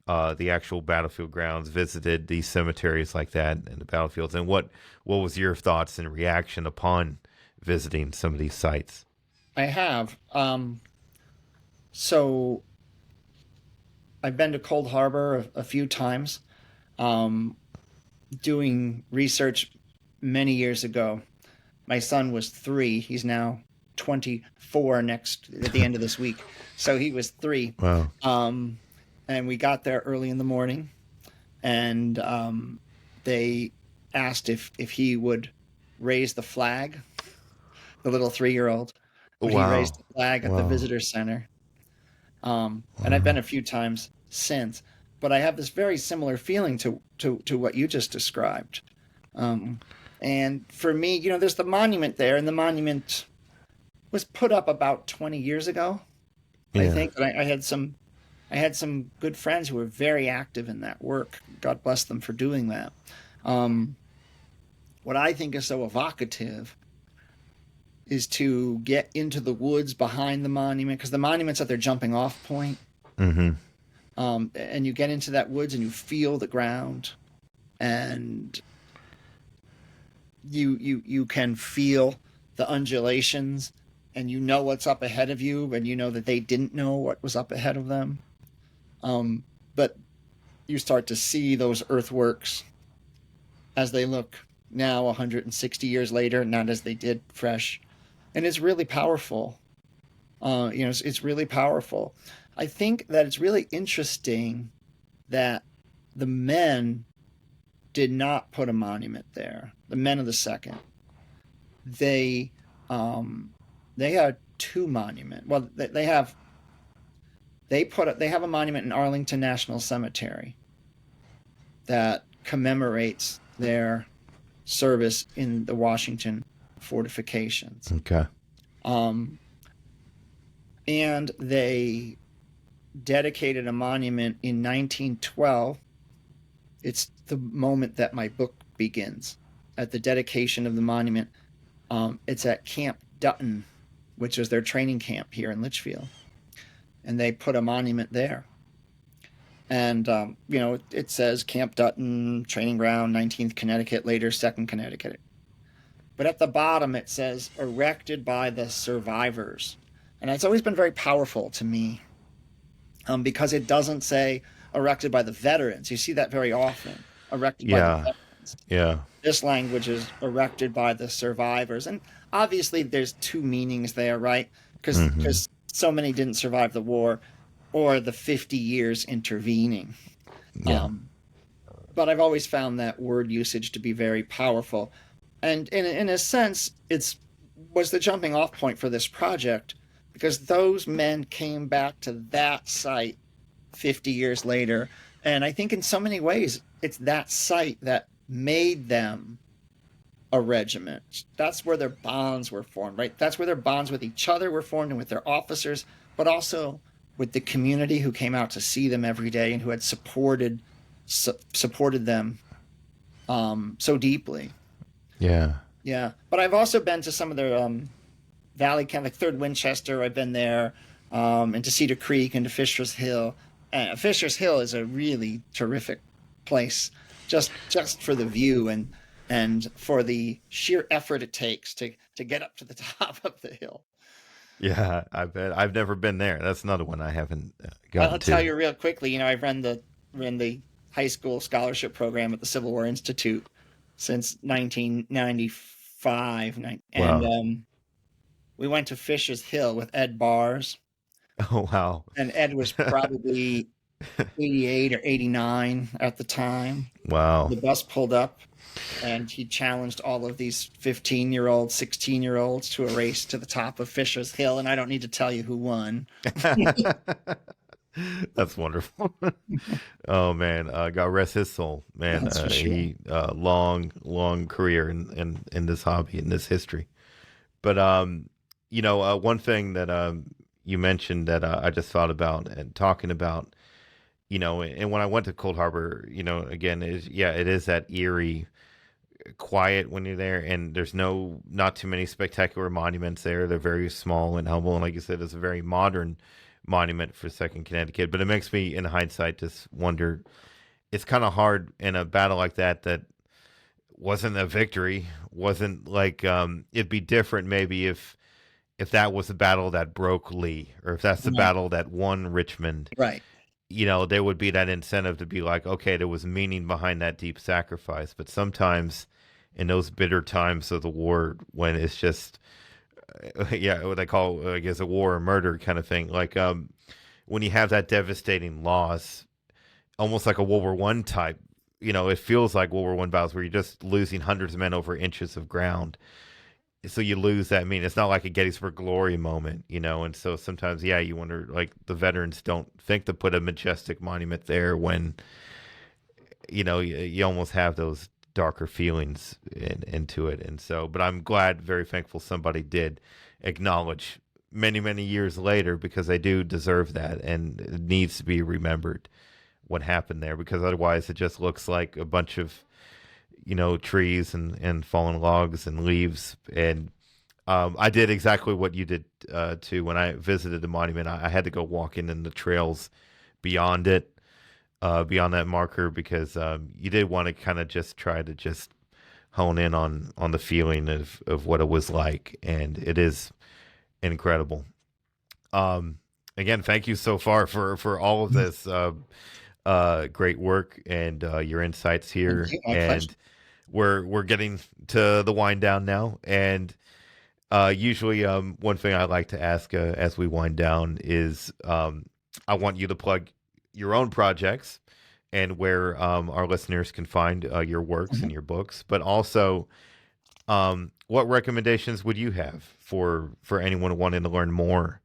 the actual battlefield grounds, visited these cemeteries like that and the battlefields? And what was your thoughts and reaction upon visiting some of these sites? I have. So I've been to Cold Harbor a few times, doing research many years ago. My son was 3. He's now 24 at the end of this week. So he was 3. Wow. And we got there early in the morning, and they asked if he would raise the flag, the little 3-year-old. He raised the flag at the visitor center. And I've been a few times since, but I have this very similar feeling to what you just described. And for me, there's the monument there, and the monument was put up about 20 years ago, I think. And I had some good friends who were very active in that work. God bless them for doing that. What I think is so evocative is to get into the woods behind the monument, because the monument's at their jumping off point. Mm-hmm. And you get into that woods and you feel the ground, and you can feel the undulations, and you know what's up ahead of you, and you know that they didn't know what was up ahead of them. But you start to see those earthworks as they look now 160 years later, not as they did fresh. And it's really powerful. It's really powerful. I think that it's really interesting that the men did not put a monument there. The men of the Second, they had two monuments. Well, they have a monument in Arlington National Cemetery that commemorates their service in the Washington fortifications. Okay. And they dedicated a monument in 1912. It's the moment that my book begins, at the dedication of the monument. It's at Camp Dutton, which was their training camp here in Litchfield. And they put a monument there. And, it says Camp Dutton, training ground, 19th Connecticut, later 2nd Connecticut. But at the bottom, it says, erected by the survivors. And it's always been very powerful to me, because it doesn't say erected by the veterans. You see that very often, erected by the veterans. Yeah. This language is erected by the survivors. And obviously there's two meanings there, right? Because so many didn't survive the war or the 50 years intervening. Yeah. But I've always found that word usage to be very powerful. And in a sense, was the jumping off point for this project, because those men came back to that site 50 years later. And I think in so many ways, it's that site that made them a regiment. That's where their bonds were formed, right? That's where their bonds with each other were formed, and with their officers, but also with the community who came out to see them every day and who had supported them so deeply. Yeah. Yeah. But I've also been to some of their valley camp, like 3rd Winchester. I've been there, and to Cedar Creek and to Fisher's Hill. Fisher's Hill is a really terrific place, just for the view and for the sheer effort it takes to get up to the top of the hill. Yeah, I bet. I've never been there. That's another one I haven't gotten I'll to. tell you real quickly. I ran the high school scholarship program at the Civil War Institute since 1995, and we went to Fisher's Hill with Ed Bars. Oh, wow. And Ed was probably 88 or 89 at the time. Wow. The bus pulled up, and he challenged all of these 15-year-olds, 16-year-olds to a race to the top of Fisher's Hill, and I don't need to tell you who won. That's wonderful. Oh, man. God rest his soul, man. That's for sure. He long career in this hobby, in this history. But one thing that you mentioned that I just thought about and talking about, and when I went to Cold Harbor, again, it is that eerie quiet when you're there, and there's not too many spectacular monuments there. They're very small and humble, and like you said, it's a very modern monument for 2nd Connecticut. But it makes me, in hindsight, just wonder, it's kind of hard in a battle like that wasn't a victory, wasn't like it'd be different maybe if that was the battle that broke Lee, or if that's the battle that won Richmond. Right. There would be that incentive to be like, okay, there was meaning behind that deep sacrifice. But sometimes in those bitter times of the war, when it's just, what they call, I guess, a war or murder kind of thing, like when you have that devastating loss, almost like a World War I type, it feels like World War I battles where you're just losing hundreds of men over inches of ground. So you lose that. I mean, it's not like a Gettysburg glory moment, and so sometimes, you wonder, like, the veterans don't think to put a majestic monument there when, you almost have those darker feelings into it. And so, but I'm glad, very thankful somebody did acknowledge many, many years later, because they do deserve that, and it needs to be remembered what happened there, because otherwise it just looks like a bunch of trees and fallen logs and leaves. And I did exactly what you did too. When I visited the monument, I had to go walking in the trails beyond it, beyond that marker, because you did want to kind of just try to just hone in on the feeling of what it was like. And it is incredible. Again, thank you so far for all of this great work and your insights here. And we're getting to the wind down now, and usually one thing I like to ask as we wind down is I want you to plug your own projects and where our listeners can find your works and your books, but also what recommendations would you have for anyone wanting to learn more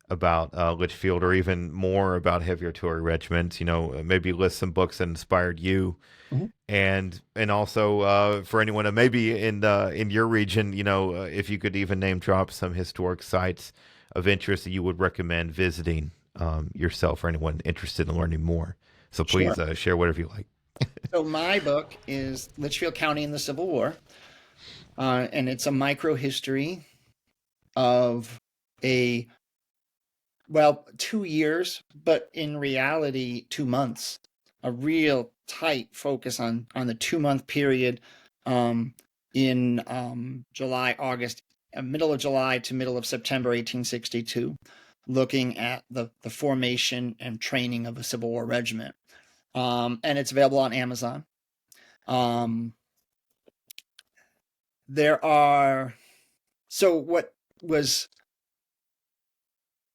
about Litchfield, or even more about Heavy Artillery Regiment? Maybe list some books that inspired you, Mhm. and also for anyone that maybe in your region, if you could even name drop some historic sites of interest that you would recommend visiting yourself, or anyone interested in learning more. So please Sure. share whatever you like. So my book is Litchfield County in the Civil War, and it's a micro history of 2 years, but in reality, 2 months. A real tight focus on the 2 month period, in July, August, middle of July to middle of September 1862, looking at the formation and training of a Civil War regiment. And it's available on Amazon. So what was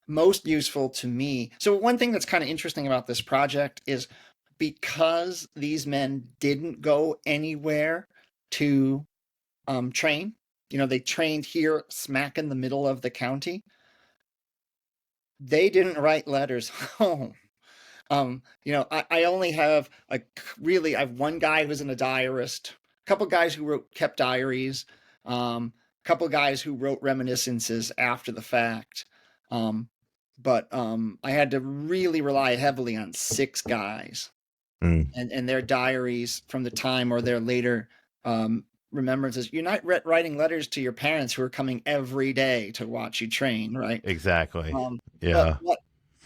most useful to me. So one thing that's kind of interesting about this project is, because these men didn't go anywhere to train, they trained here smack in the middle of the county. They didn't write letters home. I only have I have one guy who's a diarist, a couple guys who kept diaries, a couple guys who wrote reminiscences after the fact. But I had to really rely heavily on 6 guys and their diaries from the time, or their later remembrances. You're not writing letters to your parents who are coming every day to watch you train, right? Exactly. But Yeah.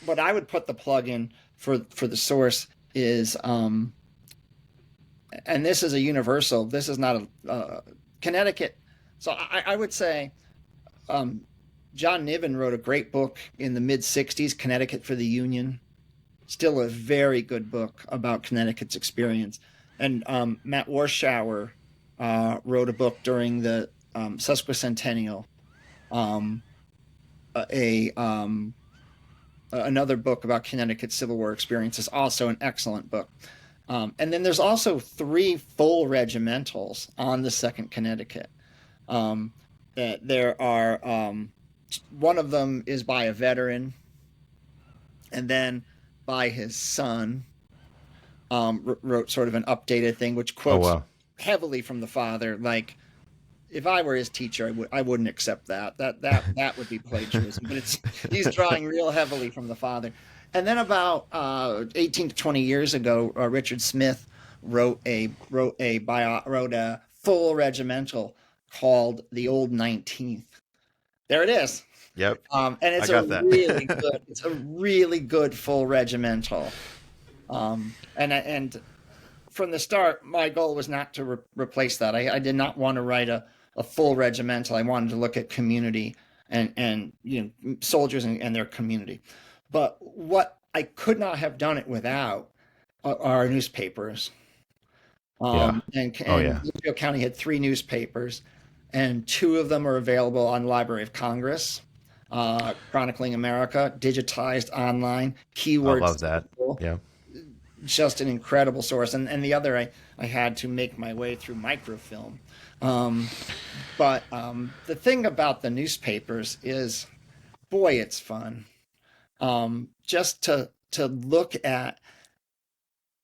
what I would put the plug in for the source is, and this is a universal. This is not a Connecticut. So I would say, John Niven wrote a great book in the mid '60s, Connecticut for the Union. Still a very good book about Connecticut's experience. And Matt Warschauer wrote a book during the sesquicentennial, another book about Connecticut's Civil War experience, is also an excellent book. And then there's also 3 full regimentals on the Second Connecticut. There are, one of them is by a veteran, and then by his son, wrote sort of an updated thing, which quotes heavily from the father. Like, if I were his teacher, I wouldn't accept that. That would be plagiarism. But he's drawing real heavily from the father. And then about 18 to 20 years ago, Richard Smith wrote a full regimental called The Old 19th. There it is. Yep. And it's really good. It's a really good full regimental. And from the start, my goal was not to replace that. I did not want to write a full regimental. I wanted to look at community and soldiers and their community. But what I could not have done it without are newspapers. And Litchfield County had 3 newspapers, and 2 of them are available on Library of Congress. Chronicling America, digitized online, keywords. I love that. Yeah. Just an incredible source. And the other, I had to make my way through microfilm. But the thing about the newspapers is, boy, it's fun. Just to look at,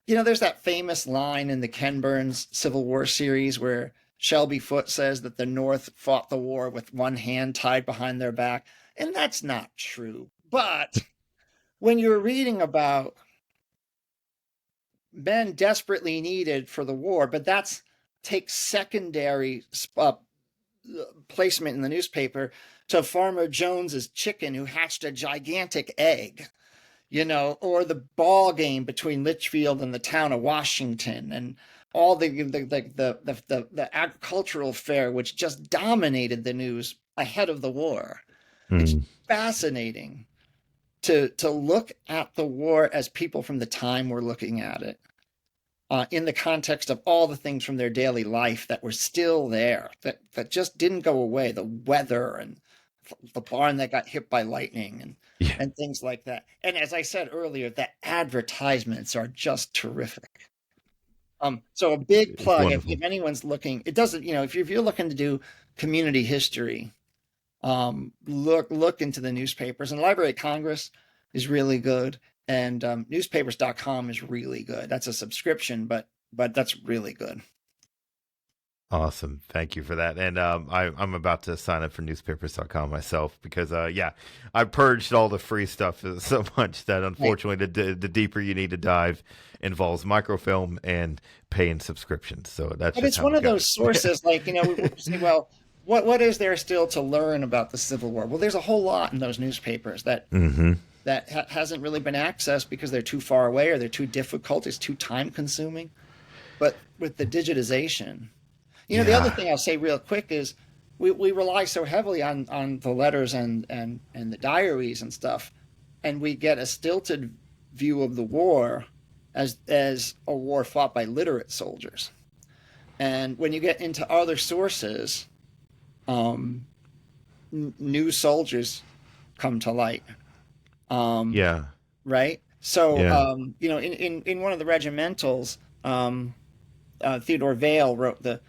there's that famous line in the Ken Burns Civil War series where Shelby Foote says that the North fought the war with one hand tied behind their back. And that's not true. But when you're reading about men desperately needed for the war, but that's takes secondary placement in the newspaper to Farmer Jones's chicken who hatched a gigantic egg, or the ball game between Litchfield and the town of Washington, and all the agricultural fair, which just dominated the news ahead of the war. It's fascinating to look at the war as people from the time were looking at it, in the context of all the things from their daily life that were still there, that just didn't go away. The weather and the barn that got hit by lightning and Yeah. and things like that. And as I said earlier, the advertisements are just terrific. So a big It's plug wonderful. if anyone's looking, it doesn't, if you're looking to do community history, look into the newspapers. And Library of Congress is really good, and newspapers.com is really good. That's a subscription, but that's really good. Awesome. Thank you for that. And I'm about to sign up for newspapers.com myself because, I purged all the free stuff so much that unfortunately the deeper you need to dive involves microfilm and paying subscriptions. So that's But just it's how one it of goes. those sources, like, we say, well, what is there still to learn about the Civil War? Well, there's a whole lot in those newspapers that Mm-hmm. hasn't really been accessed because they're too far away or they're too difficult. It's too time consuming. But with the digitization, the other thing I'll say real quick is we rely so heavily on the letters and the diaries and stuff, and we get a stilted view of the war as a war fought by literate soldiers. And when you get into other sources, new soldiers come to light. Yeah. Right. So, Yeah. in one of the regimentals, Theodore Vail wrote the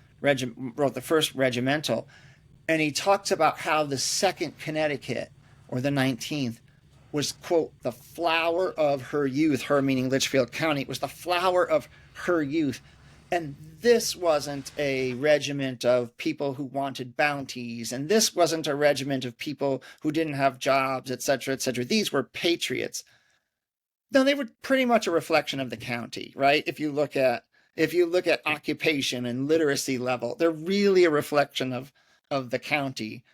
first regimental, and he talks about how the Second Connecticut, or the 19th, was, quote, the flower of her youth. Her meaning Litchfield County. It was the flower of her youth. And this wasn't a regiment of people who wanted bounties, and this wasn't a regiment of people who didn't have jobs, et cetera, et cetera. These were patriots. No, they were pretty much a reflection of the county, right? If you look at occupation and literacy level, they're really a reflection of the county.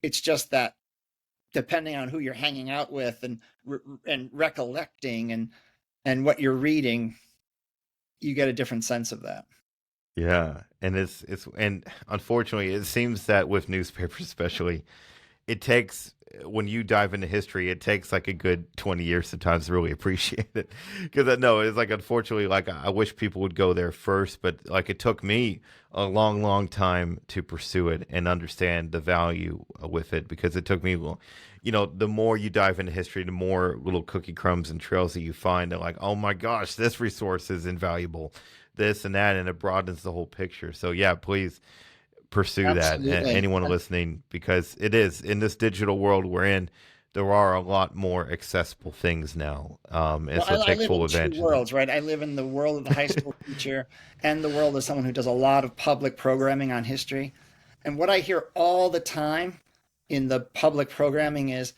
It's just that depending on who you're hanging out with and recollecting and what you're reading, you get a different sense of that. Yeah. And and unfortunately, it seems that with newspapers, especially, it takes, when you dive into history, it takes like a good 20 years sometimes to really appreciate it. Because I know it's like, unfortunately, like I wish people would go there first, but like it took me a long, long time to pursue it and understand the value with it, because it took me, the more you dive into history, the more little cookie crumbs and trails that you find. They're like, oh my gosh, this resource is invaluable, this and that, and it broadens the whole picture. So yeah, please pursue Absolutely. that, anyone listening, because it is, in this digital world we're in, there are a lot more accessible things now, and so I take live full in advantage two of that. worlds, right? I live in the world of the high school teacher and the world of someone who does a lot of public programming on history. And what I hear all the time in the public programming is,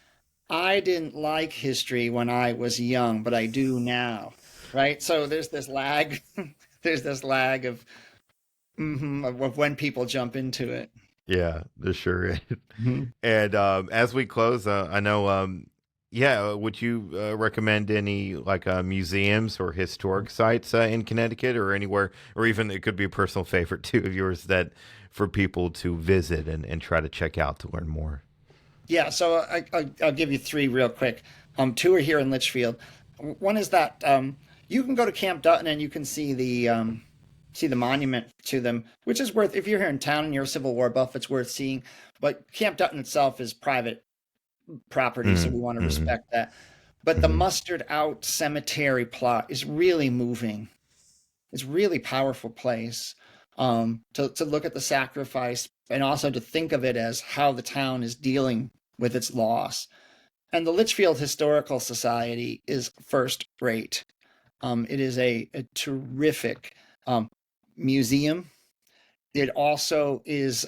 I didn't like history when I was young, but I do now, right? So there's this lag. There's this lag of when people jump into it. Yeah, there sure is. Mhm. And as we close, I know, would you recommend any like museums or historic sites in Connecticut or anywhere, or even it could be a personal favorite too of yours, that for people to visit and try to check out to learn more? Yeah, so I'll give you three real quick. Two are here in Litchfield. One is that you can go to Camp Dutton and you can see the monument to them, which is worth, if you're here in town and you're a Civil War buff, it's worth seeing. But Camp Dutton itself is private property, so we want to Mm-hmm. respect that. But the Mm-hmm. mustered out cemetery plot is really moving. It's a really powerful place, to look at the sacrifice and also to think of it as how the town is dealing with its loss. And the Litchfield Historical Society is first rate. It is a terrific museum. It also is,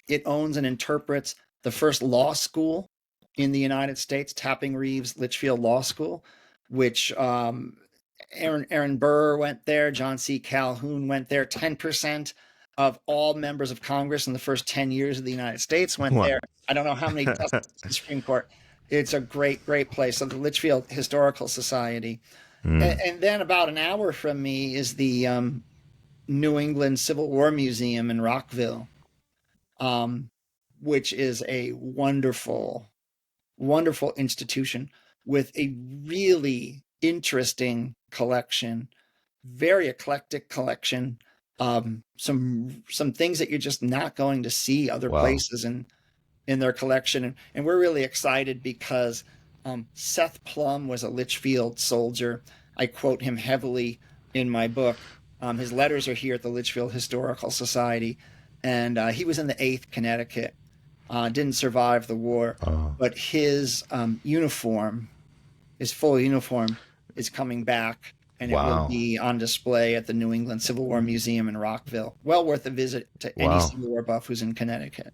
it owns and interprets the first law school in the United States, Tapping Reeves Litchfield Law School, which Aaron Burr went there, John C. Calhoun went there. 10% of all members of Congress in the first 10 years of the United States went Wow. there. I don't know how many justices in the Supreme Court. It's a great, great place. So the Litchfield Historical Society. Mm. And then about an hour from me is the New England Civil War Museum in Rockville, which is a wonderful, wonderful institution with a really interesting collection, very eclectic collection. some things that you're just not going to see other Wow. places in their collection. And we're really excited because Seth Plum was a Litchfield soldier. I quote him heavily in my book. His letters are here at the Litchfield Historical Society. And he was in the 8th Connecticut, didn't survive the war, but his uniform, his full uniform, is coming back. And it will be on display at the New England Civil War Museum in Rockville. Well worth a visit to any Civil War buff who's in Connecticut.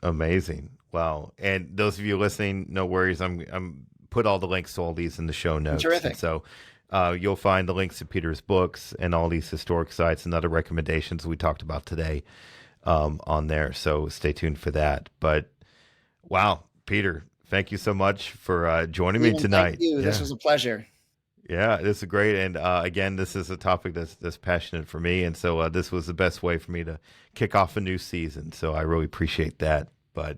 Amazing. Wow. And those of you listening, no worries. I'm put all the links to all these in the show notes. Terrific. And so you'll find the links to Peter's books and all these historic sites and other recommendations we talked about today on there. So stay tuned for that. But wow, Peter, thank you so much for joining me tonight. Thank you. Yeah. This was a pleasure. Yeah, this is great. And again, this is a topic that's passionate for me. And so this was the best way for me to kick off a new season. So I really appreciate that. But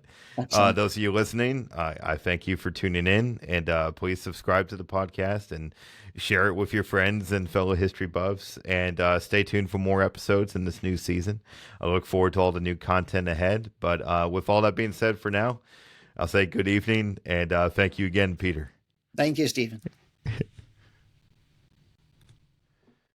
those of you listening, I thank you for tuning in. And please subscribe to the podcast and share it with your friends and fellow history buffs. And stay tuned for more episodes in this new season. I look forward to all the new content ahead. But with all that being said for now, I'll say good evening. And thank you again, Peter. Thank you, Stephen.